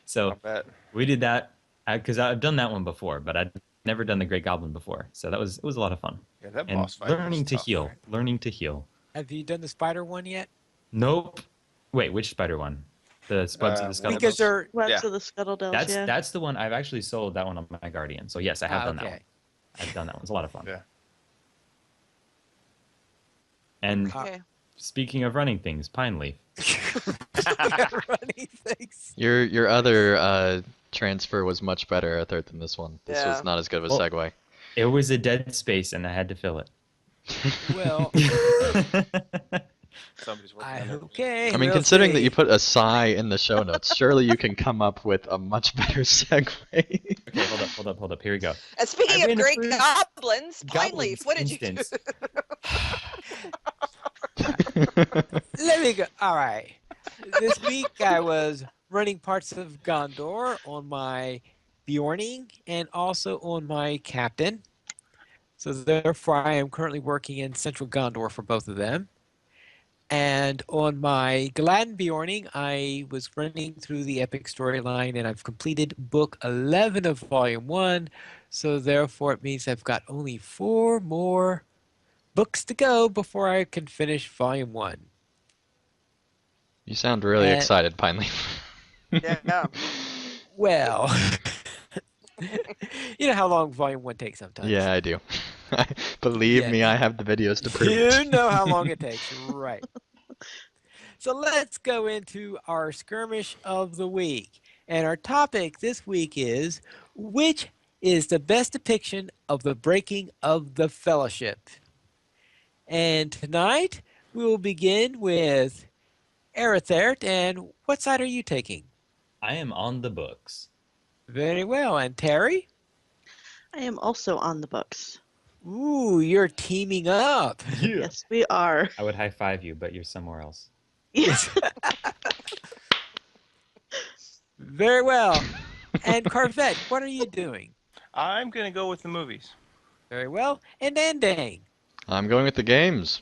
So I bet. we did that because I've done that one before, but I'd never done the Great Goblin before. So it was a lot of fun. Yeah, that And boss fight learning was to tough, heal. right? Learning to heal. Have you done the spider one yet? Nope. Wait, which spider one? The Spuds of the Scuttle. Because they're Webs of the Scuttledells, That's the one. I've actually sold that one on my Guardian. So yes, I have done that one. I've done that one. It's a lot of fun. Yeah. And Okay. speaking of running things, Pine Leaf. running things. Your other transfer was much better, I thought, than this one. This Yeah. was not as good of a Well- segue. It was a dead space, and I had to fill it. Well, Somebody's working on their version. Okay, I mean, we'll considering that you see. put a sigh in the show notes, surely you can come up with a much better segue. Okay, hold up. Here we go. And speaking I of ran great through goblins, Pine Goblins Leaf, what did you do? instance. Let me go. All right. This week I was running parts of Gondor on my Bjorning and also on my Captain. So therefore I am currently working in Central Gondor for both of them. And on my Gladden Bjorning, I was running through the epic storyline and I've completed book 11 of volume 1. So therefore it means I've got only 4 more books to go before I can finish volume 1. You sound really And excited, Pinely. Yeah. well, you know how long volume 1 takes sometimes. Yeah, I do. Believe Yeah, me, I have the videos to prove you it. know how long it takes, right? So let's go into our skirmish of the week. And our topic this week is which is the best depiction of the breaking of the fellowship? And tonight we will begin with Arithert. And what side are you taking? I am on the books. Very well. And Terry? I am also on the books. Ooh, you're teaming up. Yeah. Yes, we are. I would high five you, but you're somewhere else. Yes. Very well. And Carvette, what are you doing? I'm gonna go with the movies. Very well. And Dandang. I'm going with the games.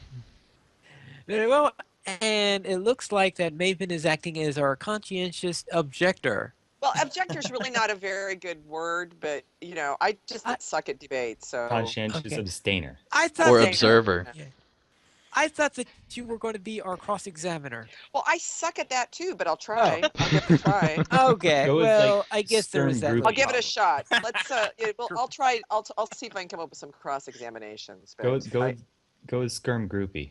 Very well. And it looks like that Maven is acting as our conscientious objector. Well, objector's really not a very good word, but I just I- suck at debate. So Conscientious Okay. abstainer. I thought Or that observer. I thought that you were going to be our cross-examiner. well, I suck at that too, but I'll try. I'll give it a try. Okay. Go with, Well, like, I guess there is that. Skirm little I'll give it a problem. shot. Let's. Well, I'll try. I'll see if I can come up with some cross examinations. Go with Skirm Groupie.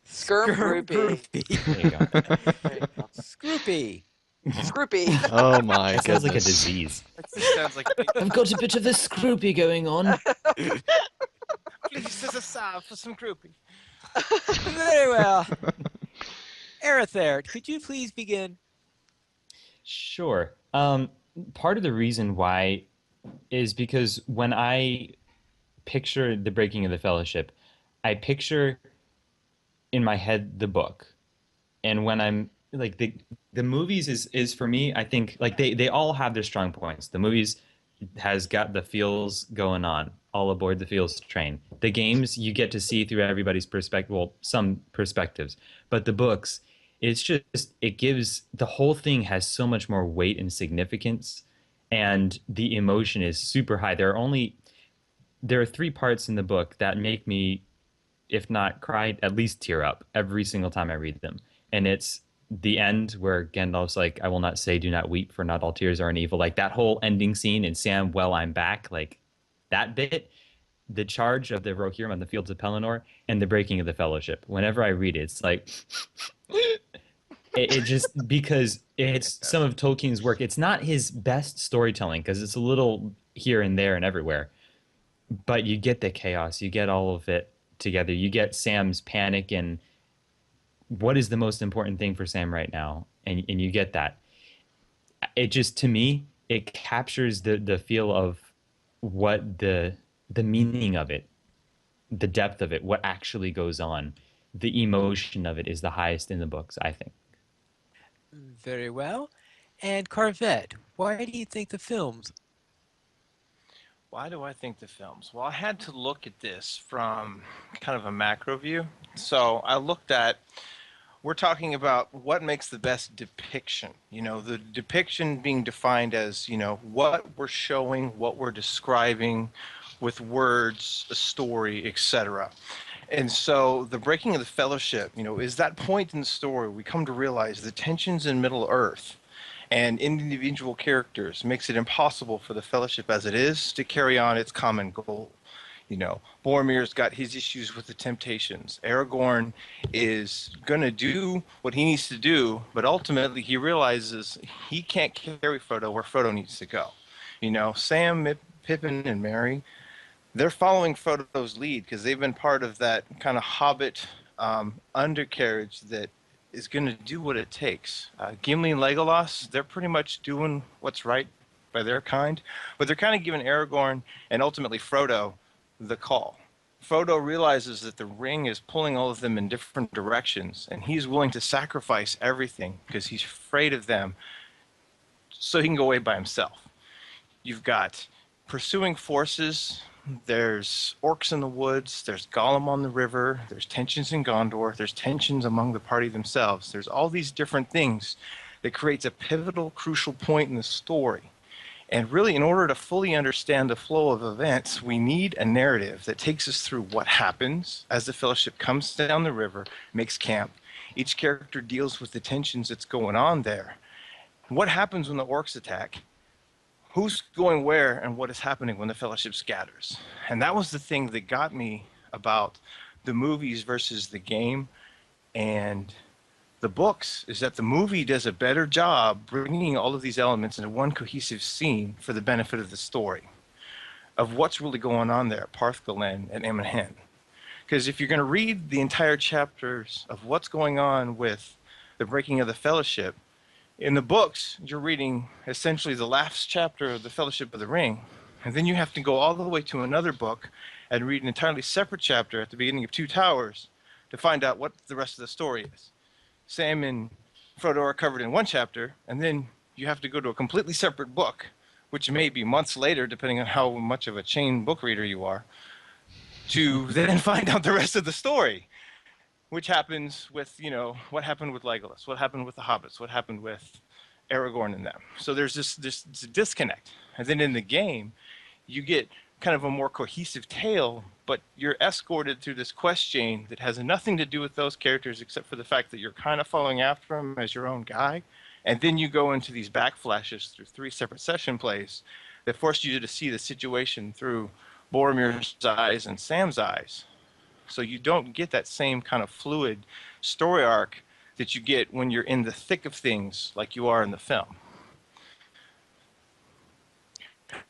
Skirm groupie. There you go. Skroopy. Scroopy. Oh my That sounds like a goodness. disease. That just sounds like I've got a bit of a Skroopy going on. please there's a sigh for some groupie. Very well. Arithert, could you please begin? Sure. Part of the reason why is because when I picture the breaking of the fellowship, I picture in my head the book. And when I'm like the movies is for me, I think like they all have their strong points. The movies has got the feels going on. All aboard the feels train. The games you get to see through everybody's perspective, well, some perspectives. But the books, it's just it gives the whole thing has so much more weight and significance, and the emotion is super high. There are 3 parts in the book that make me, if not cry, at least tear up every single time I read them. And it's the end where Gandalf's like, I will not say, do not weep, for not all tears are an evil. Like that whole ending scene in Sam, well, I'm back. Like that bit, the charge of the Rohirrim on the fields of Pelennor, and the breaking of the Fellowship. Whenever I read it, it's like, it just, because it's some of Tolkien's work. It's not his best storytelling because it's a little here and there and everywhere. But you get the chaos, you get all of it together. You get Sam's panic and what is the most important thing for Sam right now, and you get that. It just, to me, it captures the feel of what the meaning of it, the depth of it, what actually goes on. The emotion of it is the highest in the books, I think. Very well. And Carvette, why do you think the films? Why do I think the films? Well, I had to look at this from kind of a macro view. So I looked at, we're talking about what makes the best depiction. The depiction being defined as, what we're showing, what we're describing with words, a story, etc. And so the breaking of the fellowship, is that point in the story we come to realize the tensions in Middle Earth and individual characters makes it impossible for the fellowship as it is to carry on its common goal. Boromir's got his issues with the temptations. Aragorn is going to do what he needs to do, but ultimately he realizes he can't carry Frodo where Frodo needs to go. Sam, Pippin, and Merry, they're following Frodo's lead because they've been part of that kind of hobbit undercarriage that is going to do what it takes. Gimli and Legolas, they're pretty much doing what's right by their kind, but they're kind of giving Aragorn and ultimately Frodo the call. Frodo realizes that the ring is pulling all of them in different directions, and he's willing to sacrifice everything because he's afraid of them so he can go away by himself. You've got pursuing forces. There's orcs in the woods. There's Gollum on the river. There's tensions in Gondor. There's tensions among the party themselves. There's all these different things that creates a pivotal, crucial point in the story. And really, in order to fully understand the flow of events, we need a narrative that takes us through what happens as the Fellowship comes down the river, makes camp. Each character deals with the tensions that's going on there. What happens when the orcs attack? Who's going where, and what is happening when the Fellowship scatters? And that was the thing that got me about the movies versus the game and the books, is that the movie does a better job bringing all of these elements into one cohesive scene for the benefit of the story, of what's really going on there at Parthgalen and Emon. Because if you're going to read the entire chapters of what's going on with the breaking of the Fellowship, in the books, you're reading essentially the last chapter of the Fellowship of the Ring, and then you have to go all the way to another book and read an entirely separate chapter at the beginning of Two Towers to find out what the rest of the story is. Sam and Frodo are covered in one chapter, and then you have to go to a completely separate book, which may be months later, depending on how much of a chain book reader you are, to then find out the rest of the story, which happens with, what happened with Legolas, what happened with the hobbits, what happened with Aragorn and them. So there's this disconnect. And then in the game, you get kind of a more cohesive tale, but you're escorted through this quest chain that has nothing to do with those characters except for the fact that you're kind of following after them as your own guy. And then you go into these backflashes through 3 separate session plays that force you to see the situation through Boromir's eyes and Sam's eyes. So you don't get that same kind of fluid story arc that you get when you're in the thick of things like you are in the film.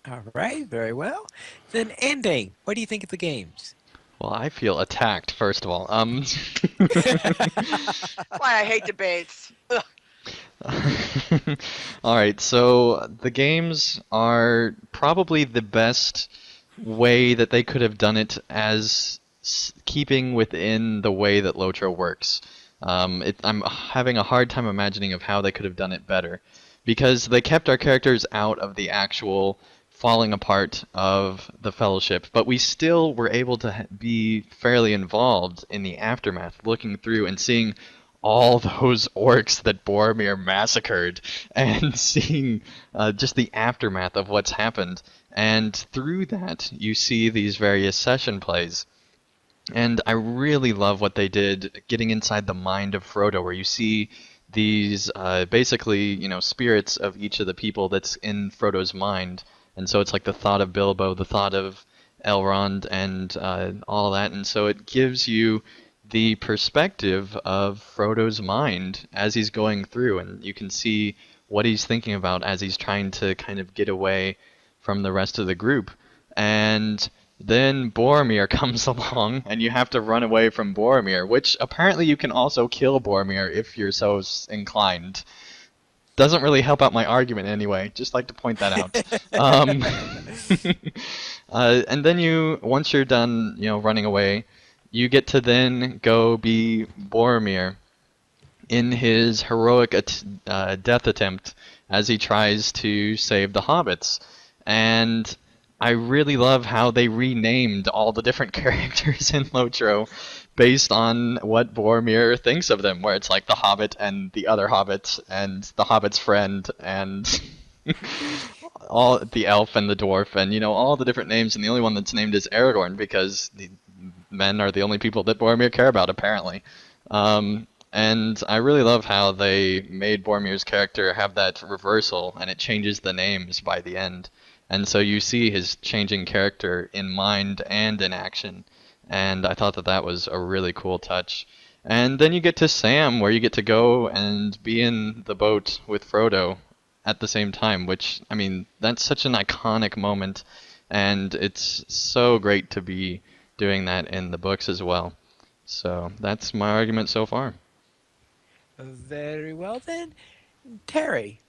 All right, very well. Then ending, what do you think of the games? Well, I feel attacked, first of all. Why I hate debates. Ugh. All right, so the games are probably the best way that they could have done it as keeping within the way that LOTRO works. I'm having a hard time imagining of how they could have done it better, because they kept our characters out of the actual falling apart of the Fellowship, but we still were able to be fairly involved in the aftermath, looking through and seeing all those orcs that Boromir massacred, and seeing just the aftermath of what's happened. And through that, you see these various session plays. And I really love what they did getting inside the mind of Frodo, where you see these basically, spirits of each of the people that's in Frodo's mind. And so it's like the thought of Bilbo, the thought of Elrond, and all that. And so it gives you the perspective of Frodo's mind as he's going through, and you can see what he's thinking about as he's trying to kind of get away from the rest of the group. And then Boromir comes along, and you have to run away from Boromir, which apparently you can also kill Boromir if you're so inclined. Doesn't really help out my argument anyway, just like to point that out. And then once you're done, running away, you get to then go be Boromir in his heroic death attempt as he tries to save the hobbits. And I really love how they renamed all the different characters in LOTRO based on what Boromir thinks of them, where it's like the Hobbit and the other Hobbit and the Hobbit's friend and all the elf and the dwarf and all the different names, and the only one that's named is Aragorn because the men are the only people that Boromir care about, apparently. And I really love how they made Boromir's character have that reversal, and it changes the names by the end. And so you see his changing character in mind and in action. And I thought that was a really cool touch. And then you get to Sam, where you get to go and be in the boat with Frodo at the same time, which, that's such an iconic moment. And it's so great to be doing that in the books as well. So that's my argument so far. Very well then. Terry.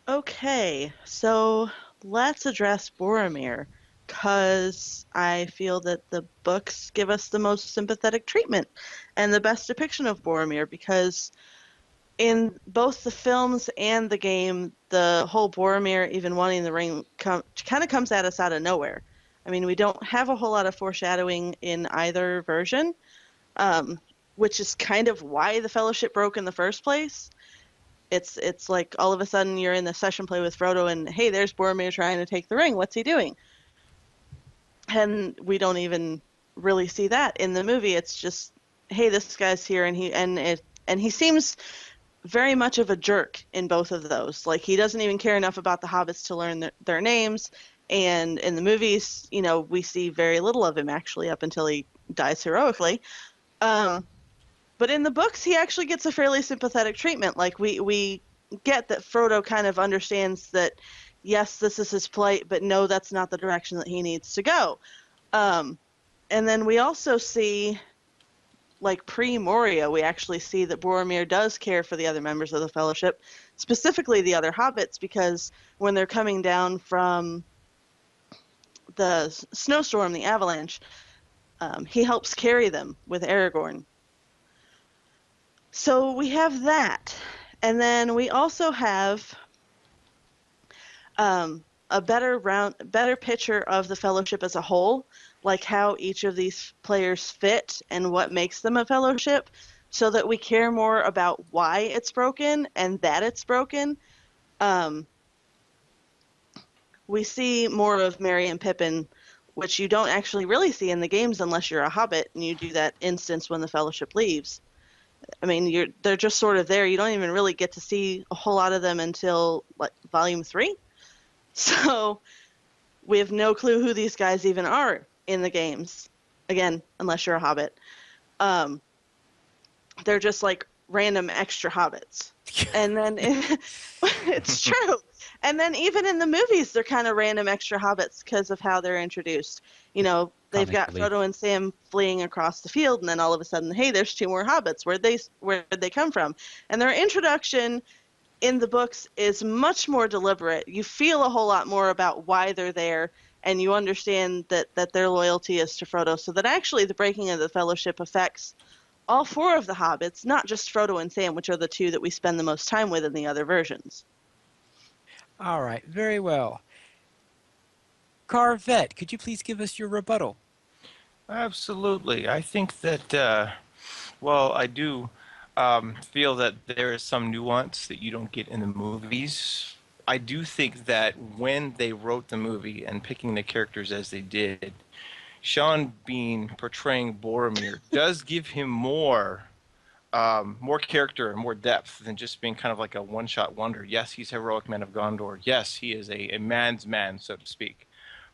Okay, so let's address Boromir, because I feel that the books give us the most sympathetic treatment and the best depiction of Boromir, because in both the films and the game, the whole Boromir even wanting the ring kind of comes at us out of nowhere. I mean, we don't have a whole lot of foreshadowing in either version, um, which is kind of why the Fellowship broke in the first place. It's like all of a sudden you're in the session play with Frodo and hey, there's Boromir trying to take the ring. What's he doing? And we don't even really see that in the movie. It's just hey, this guy's here and he seems very much of a jerk in both of those. Like he doesn't even care enough about the hobbits to learn their names. And in the movies, we see very little of him actually up until he dies heroically. Um, but in the books, he actually gets a fairly sympathetic treatment. Like we get that Frodo kind of understands that, yes, this is his plight, but no, that's not the direction that he needs to go. Um, and then we also see, like pre-Moria, we actually see that Boromir does care for the other members of the Fellowship, specifically the other hobbits, because when they're coming down from the snowstorm, the avalanche, he helps carry them with Aragorn. So we have that. And then we also have a better picture of the Fellowship as a whole, like how each of these players fit and what makes them a Fellowship, so that we care more about why it's broken and that it's broken. Um, we see more of Merry and Pippin, which you don't actually really see in the games unless you're a Hobbit and you do that instance when the Fellowship leaves. I mean, they're just sort of there. You don't even really get to see a whole lot of them until like Volume 3. So we have no clue who these guys even are in the games. Again, unless you're a Hobbit. They're just like random extra hobbits. And then it's true. And then even in the movies, they're kind of random extra hobbits because of how they're introduced. They've Comic got relief. Frodo and Sam fleeing across the field, and then all of a sudden, hey, there's two more hobbits. Where'd they come from? And their introduction in the books is much more deliberate. You feel a whole lot more about why they're there, and you understand that their loyalty is to Frodo. So that actually the breaking of the Fellowship affects all four of the hobbits, not just Frodo and Sam, which are the two that we spend the most time with in the other versions. All right, very well. Carvette, could you please give us your rebuttal? Absolutely. I think that, I do feel that there is some nuance that you don't get in the movies. I do think that when they wrote the movie and picking the characters as they did, Sean Bean portraying Boromir does give him more character and more depth than just being kind of like a one-shot wonder. Yes, he's heroic man of Gondor. Yes, he is a man's man, so to speak.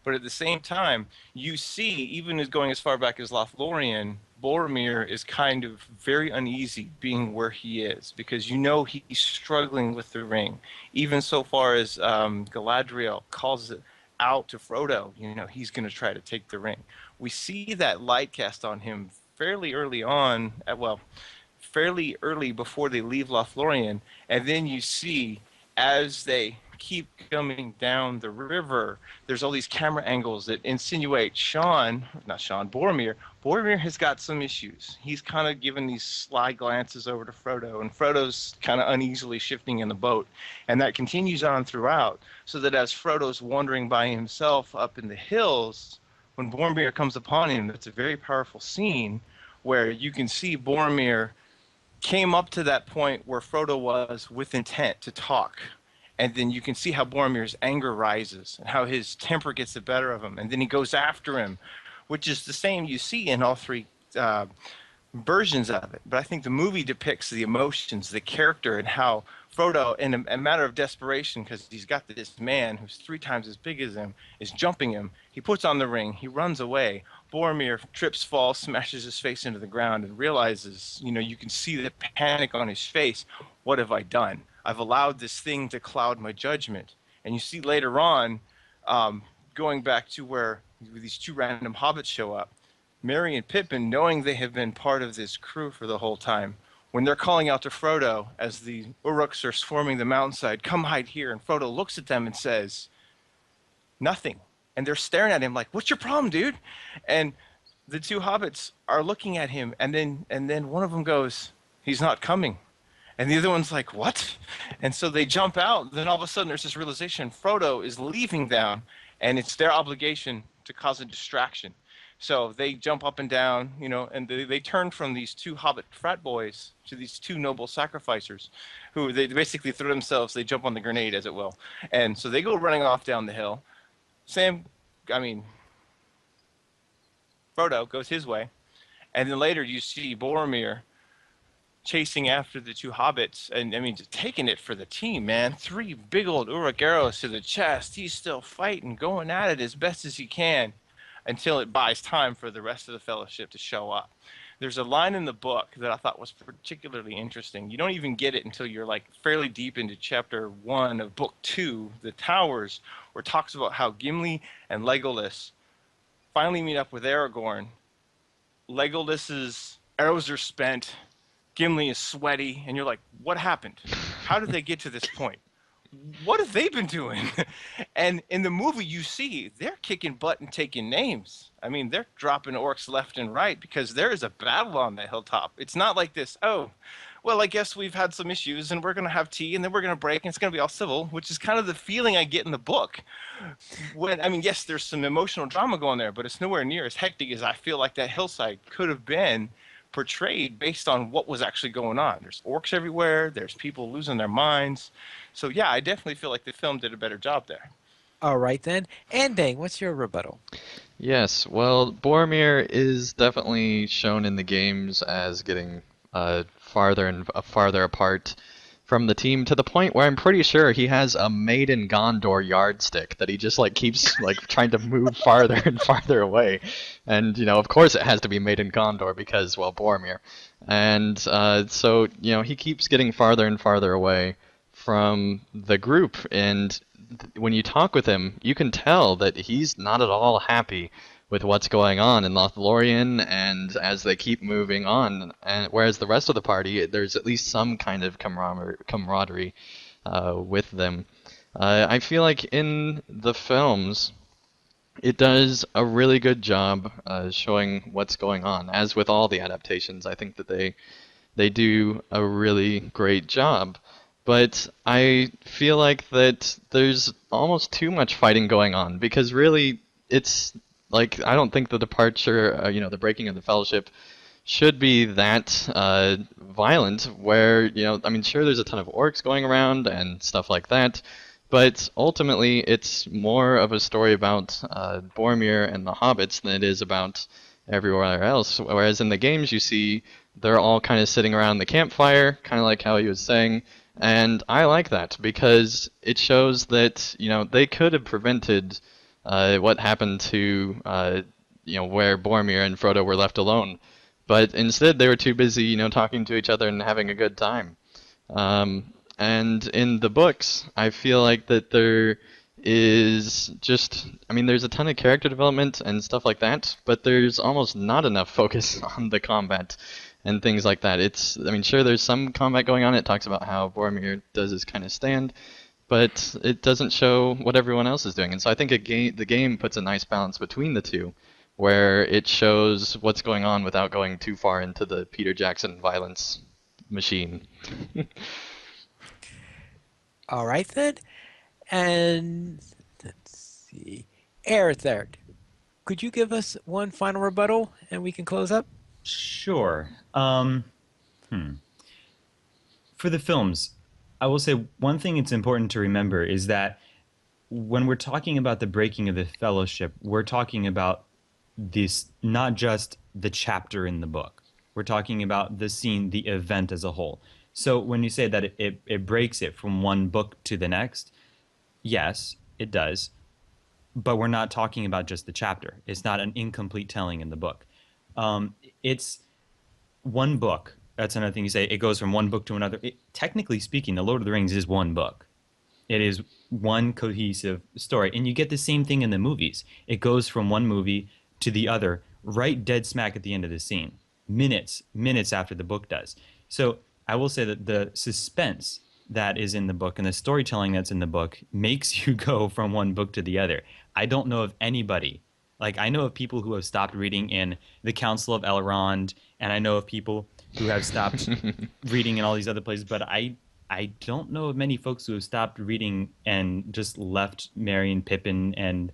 But at the same time, you see, even as going as far back as Lothlorien, Boromir is kind of very uneasy being where he is because he's struggling with the ring. Even so far as Galadriel calls it out to Frodo, he's going to try to take the ring. We see that light cast on him fairly early on, fairly early before they leave Lothlorien, and then you see as they keep coming down the river, there's all these camera angles that insinuate Boromir. Boromir has got some issues. He's kind of giving these sly glances over to Frodo, and Frodo's kind of uneasily shifting in the boat. And that continues on throughout, so that as Frodo's wandering by himself up in the hills, when Boromir comes upon him, it's a very powerful scene where you can see Boromir came up to that point where Frodo was with intent to talk. And then you can see how Boromir's anger rises and how his temper gets the better of him. And then he goes after him, which is the same you see in all three versions of it. But I think the movie depicts the emotions, the character, and how Frodo, in a matter of desperation, because he's got this man who's 3 times as big as him, is jumping him. He puts on the ring. He runs away. Boromir trips, falls, smashes his face into the ground, and realizes, you can see the panic on his face. What have I done? I've allowed this thing to cloud my judgment. And you see later on, going back to where these 2 random hobbits show up, Merry and Pippin, knowing they have been part of this crew for the whole time, when they're calling out to Frodo as the Uruks are swarming the mountainside, come hide here, and Frodo looks at them and says, nothing. And they're staring at him like, what's your problem, dude? And the two hobbits are looking at him, and then one of them goes, he's not coming. And the other one's like, what? And so they jump out. Then all of a sudden there's this realization Frodo is leaving them, and it's their obligation to cause a distraction. So they jump up and down, and they turn from these two hobbit frat boys to these two noble sacrificers who they basically throw themselves, they jump on the grenade, as it will. And so they go running off down the hill. Frodo goes his way. And then later you see Boromir chasing after the two hobbits, and just taking it for the team, man. 3 big old Uruk arrows to the chest. He's still fighting, going at it as best as he can, until it buys time for the rest of the Fellowship to show up. There's a line in the book that I thought was particularly interesting. You don't even get it until you're like fairly deep into chapter 1 of book 2, The Towers, where it talks about how Gimli and Legolas finally meet up with Aragorn. Legolas's arrows are spent. Gimli is sweaty, and you're like, what happened? How did they get to this point? What have they been doing? And in the movie, you see they're kicking butt and taking names. They're dropping orcs left and right because there is a battle on the hilltop. It's not like this, oh, well, I guess we've had some issues, and we're going to have tea, and then we're going to break, and it's going to be all civil, which is kind of the feeling I get in the book. Yes, there's some emotional drama going there, but it's nowhere near as hectic as I feel like that hillside could have been portrayed based on what was actually going on. There's orcs everywhere. There's people losing their minds. So yeah, I definitely feel like the film did a better job there. All right then. And Dang, what's your rebuttal? Yes, well, Boromir is definitely shown in the games as getting farther and farther apart from the team, to the point where I'm pretty sure he has a Made in Gondor yardstick that he just keeps trying to move farther and farther away. And of course it has to be Made in Gondor because, well, Boromir. And so he keeps getting farther and farther away from the group, and when you talk with him, you can tell that he's not at all happy with what's going on in Lothlorien, and as they keep moving on, and whereas the rest of the party, there's at least some kind of camaraderie with them. I feel like in the films, it does a really good job showing what's going on. As with all the adaptations, I think that they do a really great job. But I feel like that there's almost too much fighting going on, because really it's I don't think the departure, the breaking of the Fellowship should be that violent, where, sure, there's a ton of orcs going around and stuff like that, but ultimately it's more of a story about Boromir and the hobbits than it is about everywhere else. Whereas in the games, you see they're all kind of sitting around the campfire, kind of like how he was saying, and I like that because it shows that, they could have prevented what happened to, where Boromir and Frodo were left alone. But instead, they were too busy, talking to each other and having a good time. And in the books, I feel like that there is just, there's a ton of character development and stuff like that, but there's almost not enough focus on the combat and things like that. It's, sure, there's some combat going on. It talks about how Boromir does his kind of stand, but it doesn't show what everyone else is doing. And so I think the game puts a nice balance between the two, where it shows what's going on without going too far into the Peter Jackson violence machine. All right then. And let's see. Aerithert, could you give us one final rebuttal and we can close up? Sure. For the films, I will say one thing it's important to remember is that when we're talking about the breaking of the Fellowship, we're talking about this, not just the chapter in the book. We're talking about the scene, the event as a whole. So when you say that it breaks it from one book to the next, yes, it does. But we're not talking about just the chapter. It's not an incomplete telling in the book. It's one book. That's another thing you say. It goes from one book to another. Technically speaking, The Lord of the Rings is one book. It is one cohesive story. And you get the same thing in the movies. It goes from one movie to the other right dead smack at the end of the scene, minutes after the book does. So I will say that the suspense that is in the book and the storytelling that's in the book makes you go from one book to the other. I don't know of anybody, like I know of people who have stopped reading in The Council of Elrond, and I know of people who have stopped reading in all these other places, but I don't know of many folks who have stopped reading and just left Merry and Pippin and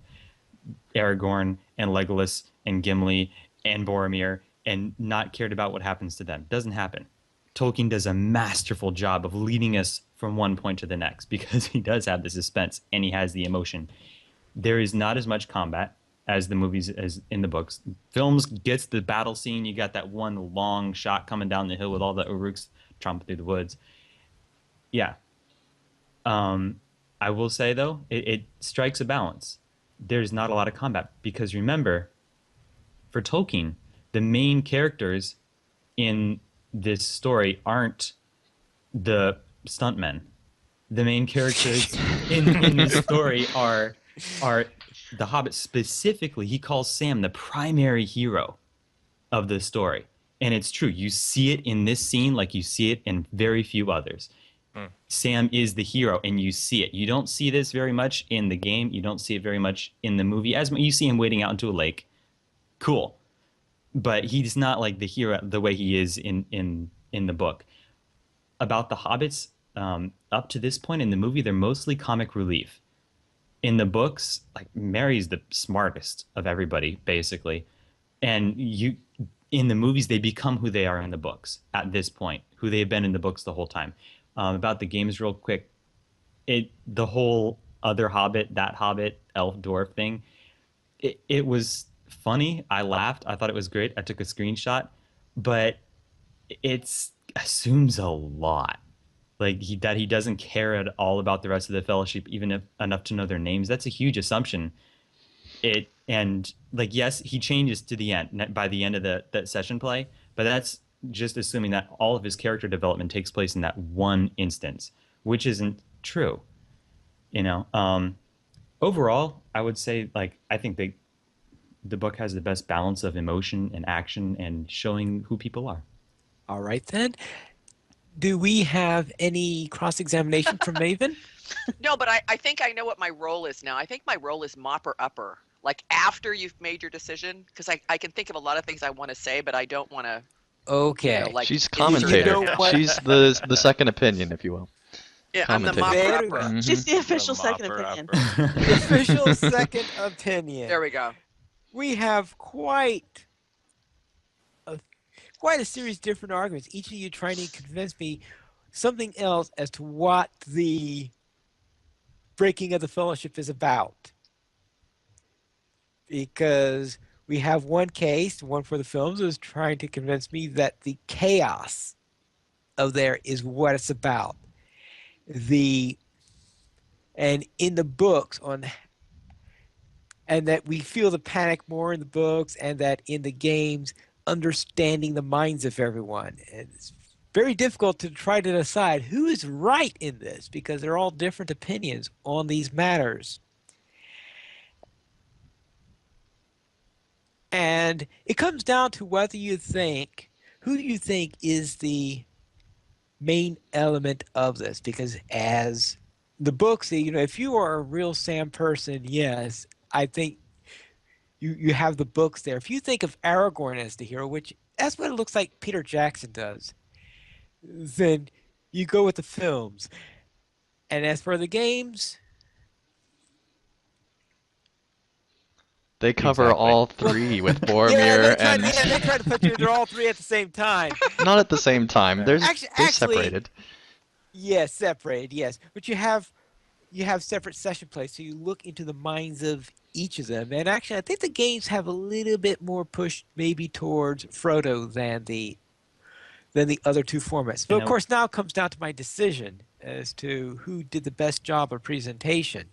Aragorn and Legolas and Gimli and Boromir and not cared about what happens to them. Doesn't happen. Tolkien does a masterful job of leading us from one point to the next because he does have the suspense and he has the emotion. There is not as much combat as the movies as in the books. Films gets the battle scene. You got that one long shot coming down the hill with all the Uruks tromping through the woods. Yeah. I will say though, it strikes a balance. There's not a lot of combat because remember, for Tolkien, the main characters in this story aren't the stuntmen. The main characters in this story are the Hobbit. Specifically, he calls Sam the primary hero of the story. And it's true. You see it in this scene like you see it in very few others. Sam is the hero, and you see it. You don't see this very much in the game. You don't see it very much in the movie. As you see him wading out into a lake. Cool. But he's not like the hero the way he is in the book. About the hobbits, up to this point in the movie, they're mostly comic relief. In the books, like Merry's the smartest of everybody, basically. And in the movies, they become who they are in the books at this point, who they've been in the books the whole time. About the games real quick, the whole other Hobbit, that Hobbit, elf, dwarf thing, it was funny. I laughed. I thought it was great. I took a screenshot, but it assumes a lot. Like that he doesn't care at all about the rest of the Fellowship, even enough to know their names. That's a huge assumption. Yes, he changes to the end by the end of that session play, but that's just assuming that all of his character development takes place in that one instance, which isn't true. Overall, I would say I think the book has the best balance of emotion and action and showing who people are. All right then. Do we have any cross-examination from Maven? No, but I think I know what my role is now. I think my role is mopper upper. Like after you've made your decision, because I can think of a lot of things I want to say, but I don't want to. Okay. She's commentator. She's the second opinion, if you will. Yeah, I'm the mopper upper. She's the official second opinion. The official second opinion. There we go. We have quite a series of different arguments. Each of you trying to convince me something else as to what the breaking of the Fellowship is about. Because we have one case, one for the films, who's trying to convince me that the chaos of there is what it's about. And in the books and that we feel the panic more in the books, and that in the games, understanding the minds of everyone. And it's very difficult to try to decide who is right in this, because they're all different opinions on these matters. And it comes down to who do you think is the main element of this? Because as the books, if you are a real Sam person, yes, I think you have the books there. If you think of Aragorn as the hero, which that's what it looks like Peter Jackson does, then you go with the films. And as for the games, they cover all three with Boromir they try to put you into all three at the same time. Not at the same time. They're separated. Yes, separated. Yes, but you have separate session plays, so you look into the minds of each of them. And actually, I think the games have a little bit more push, maybe towards Frodo than the other two formats. But of course, now it comes down to my decision as to who did the best job of presentation.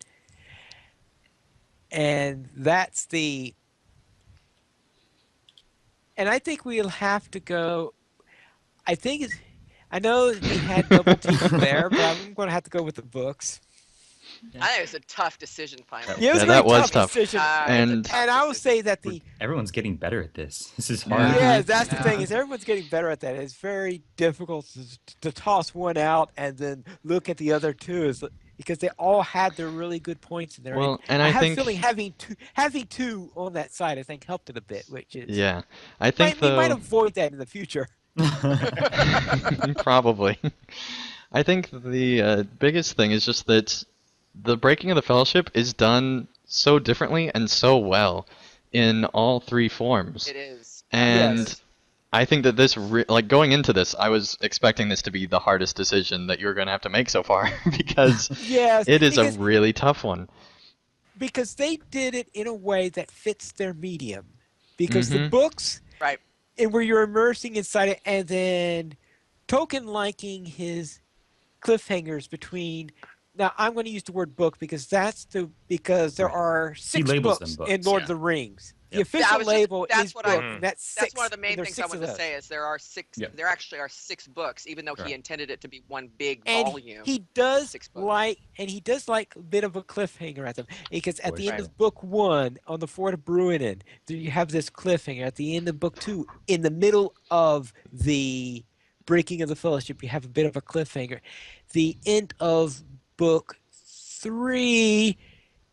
And that's and I think we'll have to go. I know we had double team there, but I'm going to have to go with the books. I think it's a tough decision finally. Yeah, it was Yeah, a very that was tough tough. decision. And tough And I will decision. say that the Everyone's getting better at this. This is hard. yeah, that's the thing Yeah. is everyone's getting better at that. It's very difficult to toss one out and then look at the other two is because they all had their really good points in there. And well, and I I have a feeling think having two on that side I think helped it a bit, which is yeah, I think might we might though avoid that in the future. probably. I think the biggest thing is just that the breaking of the fellowship is done so differently and so well in all three forms. It is. And Yes. I think that this, like going into this, I was expecting this to be the hardest decision that you're going to have to make so far because Yes, it is a because really tough one. they did it in a way that fits their medium. Because the Mhm. books Right. and where you're immersing inside it, and then Tolkien liking his cliffhangers between. Now I'm going to use the word book because because there Right. are He six labels books them in books, Lord yeah. of the Rings. The Yep. official label That's is what book, I- and that's That's six. one of the main and there's things I six wanted of to those. say is there are six. Yep. There actually are 6 books, even though he Correct. intended it to be one big And volume. he It's does 6 books. he does like a bit of a cliffhanger at them because at the end course. of book one on the Fort of Bruinen, there you have this cliffhanger. At the end of book two, in the middle of the breaking of the fellowship, you have a bit of a cliffhanger. The end of book three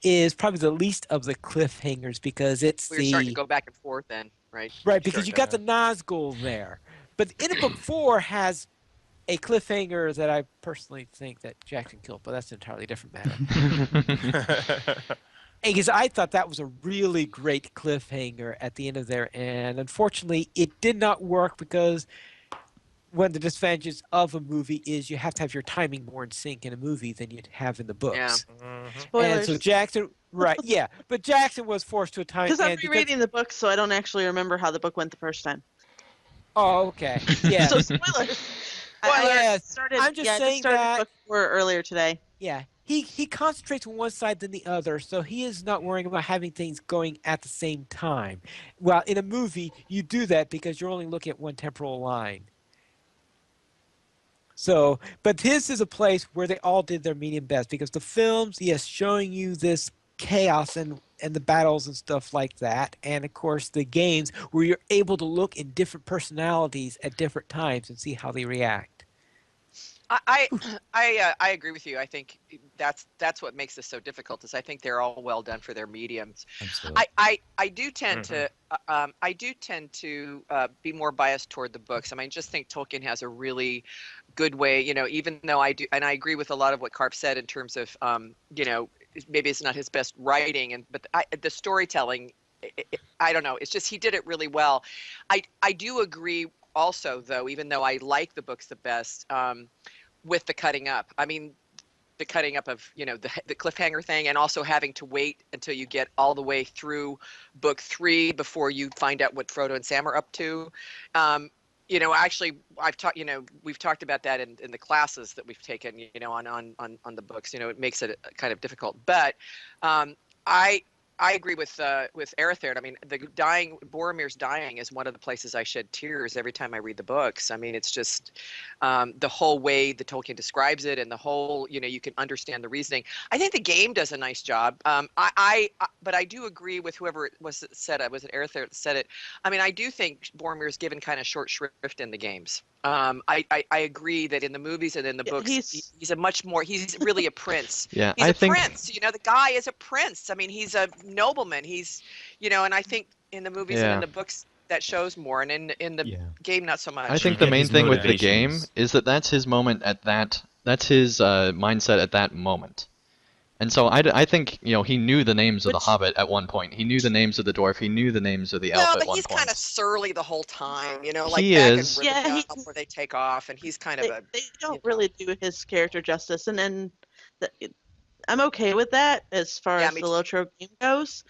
is probably the least of the cliffhangers because it's We were starting to the go back and forth then, right? right because you Sure. got the Nazgul there, but the end of book four has a cliffhanger that I personally think that Jackson killed, but that's an entirely different matter. Because I thought that was a really great cliffhanger at the end of there, and unfortunately, it did not work because one of the disadvantages of a movie is you have to have your timing more in sync in a movie than you'd have in the Yeah. books. Mhm. And so Spoilers. Jackson, right, yeah, but Jackson was forced to a time Because I'm and because rereading the book, so I don't actually remember how the book went the first time. oh, okay, yeah, So spoilers. yes, Started. I'm just Yeah, I just saying started that. book 4 earlier today. Yeah, he concentrates on one side than the other, so he is not worrying about having things going at the same time. Well, in a movie, you do that because you're only looking at one temporal line. So, but his is a place where they all did their medium best because the films, yes, showing you this chaos and the battles and stuff like that, and of course the games where you're able to look in different personalities at different times and see how they react. I I agree with you. I think that's what makes this so difficult. Is I think they're all well done for their mediums. Absolutely. I do tend to be more biased toward the books. I mean, I just think Tolkien has a really good way. Even though I do, and I agree with a lot of what Carp said in terms of maybe it's not his best writing, but the storytelling. I don't know. It's just he did it really well. I do agree also though, even though I like the books the best, with the cutting up. I mean, the cutting up of the cliffhanger thing, and also having to wait until you get all the way through book 3 before you find out what Frodo and Sam are up to. Actually, we've talked about that in the classes that we've taken, on the books. It makes it kind of difficult. But I agree with Erethaerd. I mean, Boromir's dying is one of the places I shed tears every time I read the books. I mean, it's just the whole way that Tolkien describes it, and the whole, you can understand the reasoning. I think the game does a nice job. But I do agree with whoever it was that said it. Was it Erethaerd that said it? I mean, I do think Boromir's given kind of short shrift in the games. I agree that in the movies and in the Yeah, books, he's really a prince. Yeah, He's I a think prince. The guy is a prince. I mean, he's a nobleman. He's, and I think in the movies and in yeah. the books that shows more, and in the Yeah. game not so much. I think You the get main his thing with the game motivations. is that that's his moment that's his mindset at that moment. And so I think, he knew the names of the Which Hobbit at one point. He knew the names of the dwarf. He knew the names of the elf Well, at but one he's kind of point. surly the whole time, like He back in is. Yeah, Rivendell where they take off, and he's kind of they don't you know. really do his character justice, and I'm okay with that as far Yeah, as me the too. Lotro game goes.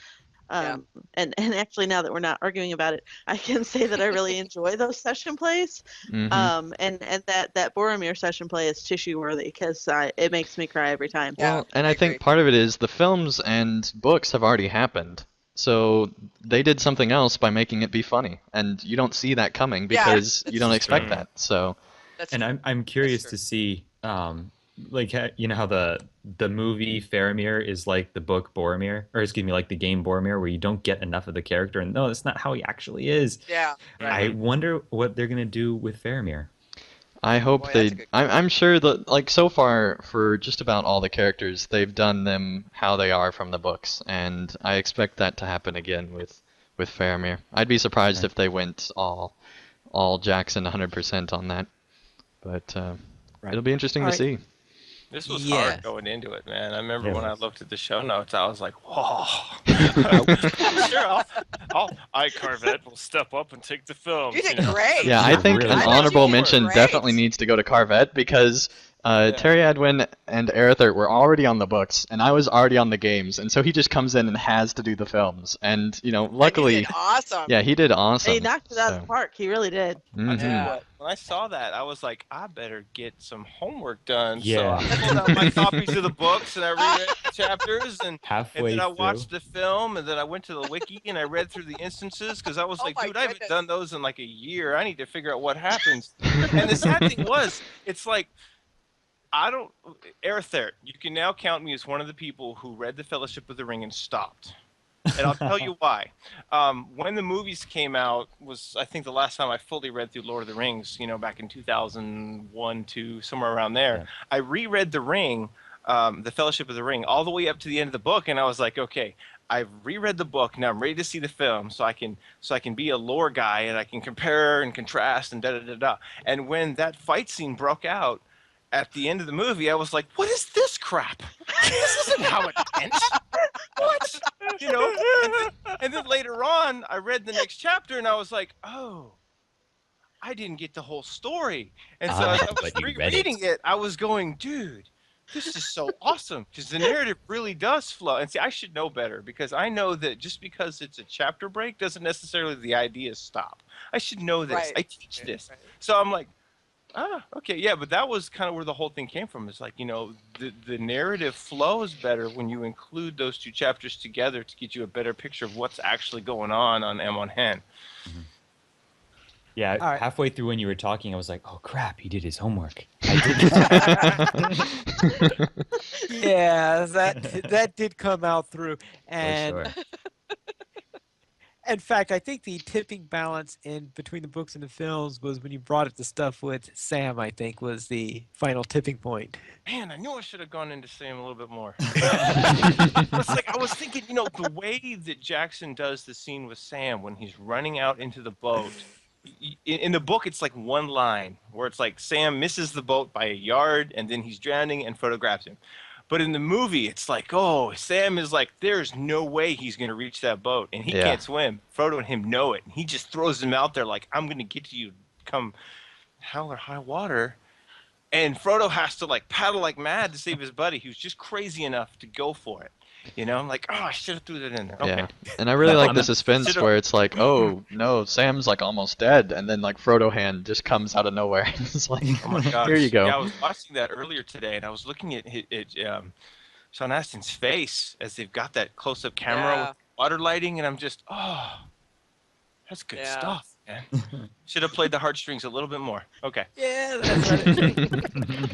Yeah. And actually, now that we're not arguing about it, I can say that I really enjoy those session plays. Mm-hmm. And that Boromir session play is tissue worthy because it makes me cry every time. Yeah, Well, and I I agree. think part of it is the films and books have already happened. So they did something else by making it be funny. And you don't see that coming Yeah, because you don't that's expect true. that. So That's And true. I'm That's curious true. to see like you know how the movie Faramir is like the book Boromir, or excuse me, like the game Boromir, where you don't get enough of the character, and no, that's not how he actually is. Yeah, right. I wonder what they're gonna do with Faramir. I hope Boy, that's a they. good I'm sure that like so far for just about all the characters, they've done them how they are from the books, and I expect that to happen again with Faramir. I'd be surprised Right. if they went all Jackson 100% on that, but Right. it'll be interesting All to right. see. This was Yes. hard going into it, man. I remember Yeah, it when I was. looked at the show notes, I was like, "Whoa!" Sure, I Corvette will step up and take the film. You did great. Yeah, I You're think really an I thought honorable you did mention great. definitely needs to go to Carvette because Terry Adwin and Aerithert were already on the books, and I was already on the games, and so he just comes in and has to do the films. And, you know, And you luckily, did awesome. yeah, he did And awesome. he knocked it out of so, the park. He really did. I tell you mhm. what, when I saw that, I was like, I better get some homework done. So Yeah. I pulled out my copies of the books and I reread the chapters, and Halfway then I through. watched the film, and then I went to the wiki and I read through the instances because I was Oh like, my dude, I haven't goodness. done those in like a year. I need to figure out what happens. And the sad thing was, it's like, I don't, Aerithert, you can now count me as one of the people who read The Fellowship of the Ring and stopped. And I'll tell you why. When the movies came out was, I think, the last time I fully read through Lord of the Rings, you know, back in 2001, 2, somewhere around there. Yeah. I reread The Ring, The Fellowship of the Ring, all the way up to the end of the book, and I was like, okay, I've reread the book, now I'm ready to see the film, so I can be a lore guy, and I can compare and contrast and da-da-da-da. And when that fight scene broke out, at the end of the movie, I was like, what is this crap? This isn't how it ends. What? You know? And then later on, I read the next chapter and I was like, oh, I didn't get the whole story. And so as I was but you read rereading it, I was going, dude, this is so awesome because the narrative really does flow. And see, I should know better because I know that just because it's a chapter break doesn't necessarily the ideas stop. I should know this. Right. I teach this. Right. So I'm like, okay, yeah, but that was kind of where the whole thing came from. It's like, you know, the narrative flows better when you include those two chapters together to get you a better picture of what's actually going on M1 Hen. Yeah, All right. halfway through when you were talking, I was like, "Oh crap, he did his homework." I did. Yeah, that did come out through. And For sure. in fact, I think the tipping balance in between the books and the films was when you brought it to stuff with Sam, I think, was the final tipping point. Man, I knew I should have gone into Sam a little bit more. It's like I was thinking, you know, the way that Jackson does the scene with Sam when he's running out into the boat. In the book, it's like one line where it's like Sam misses the boat by a yard and then he's drowning and photographs him. But in the movie, it's like, oh, Sam is like, there's no way he's going to reach that boat. And he Yeah. can't swim. Frodo and him know it. And he just throws him out there like, I'm going to get you come hell or high water. And Frodo has to like paddle like mad to save his buddy who's just crazy enough to go for it. You know, I'm like, oh, I should have threw that in there. Okay. Yeah, and I really No, like I'm the not- suspense Should've- where it's like, oh no, Sam's like almost dead, and then like Frodo hand just comes out of nowhere. It's like, Oh my gosh. here you go. Yeah, I was watching that earlier today, and I was looking at Sean Astin's face as they've got that close-up camera Yeah. with water lighting, and I'm just, oh, that's good Yeah. stuff, man. Should have played the heartstrings a little bit more. Okay. Yeah, that's right.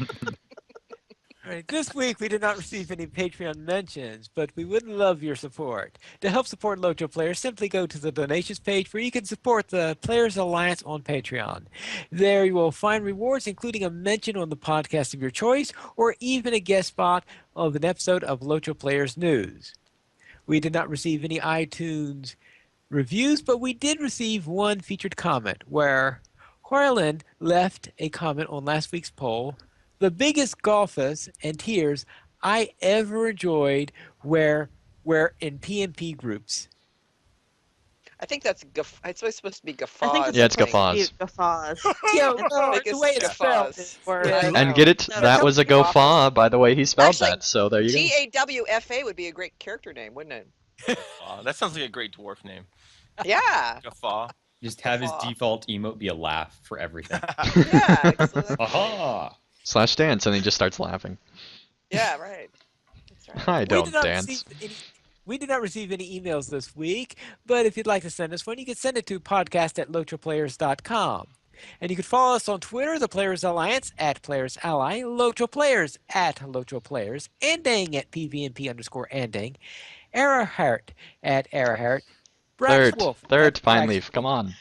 All right, this week we did not receive any Patreon mentions, but we would love your support. To help support LOTRO players, simply go to the donations page where you can support the Players Alliance on Patreon. There you will find rewards including a mention on the podcast of your choice or even a guest spot of an episode of LOTRO Players News. We did not receive any iTunes reviews, but we did receive one featured comment where Harlan left a comment on last week's poll. The biggest golfers and tears I ever enjoyed were in PMP groups. I think that's it's always supposed to be I guffaws. think Yeah, it's supposed to be guffaws. Guffaws. Yeah, It's no, like the it's way it's spelled guffaws. is Word. Yeah, I And know. get it? No, That was a guffaw by the way he spelled Actually, that. So there you go. GAWFA would be a great character name, wouldn't it? That sounds like a great dwarf name. Yeah. Guffaw. Just have his Guffaw. default emote be a laugh for everything. Yeah. Excellent. Aha! Slash dance, and he just starts laughing. Yeah. Right. That's right. I We don't did not dance. receive we did not receive any emails this week, but if you'd like to send us one, you can send it to podcast@lotroplayers.com. And you can follow us on Twitter, the Players Alliance at Players Ally, Lotro Players at Lotro Players, Andang at PVMP_Andang, Erahart at Erahart, Third. Braxwolf at Third, Pine Brax. Leaf. Come on.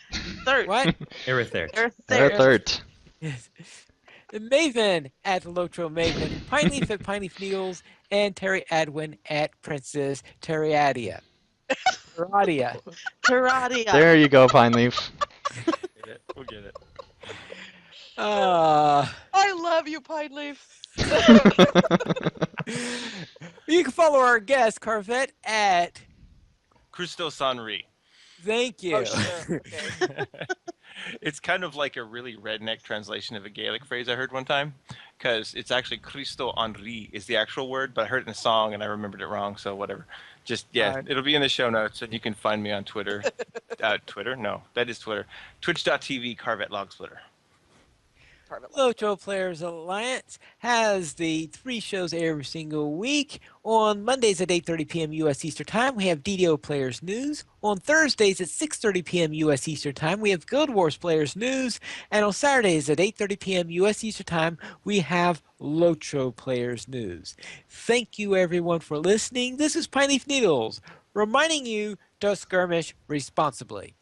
Third. What? Erithert. There. Third. Yes. Maven at Lotro Maven, Pineleaf at Pineleaf Needles, and Terry Adwin at Princess Terradia. Terradia. Terraria. There you go, Pine Leaf. We'll get it. Uh, I love you, Pine Leaf. you can follow our guest, Carvette, at. Christo Sanri. Thank you. Oh, sure. Okay. It's kind of like a really redneck translation of a Gaelic phrase I heard one time, because it's actually Christo Henri is the actual word, but I heard it in a song and I remembered it wrong, so whatever. Just, yeah, Alright. it'll be in the show notes, and you can find me on Twitter. Twitter? No, that is Twitter. Twitch.tv, Carvet Log Splitter. Lotro Players Alliance has the 3 shows every single week. On Mondays at 8:30 p.m. U.S. Eastern Time, we have DDO Players News. On Thursdays at 6:30 p.m. U.S. Eastern Time, we have Guild Wars Players News. And on Saturdays at 8:30 p.m. U.S. Eastern Time, we have Lotro Players News. Thank you, everyone, for listening. This is Pineleaf Needles, reminding you to skirmish responsibly.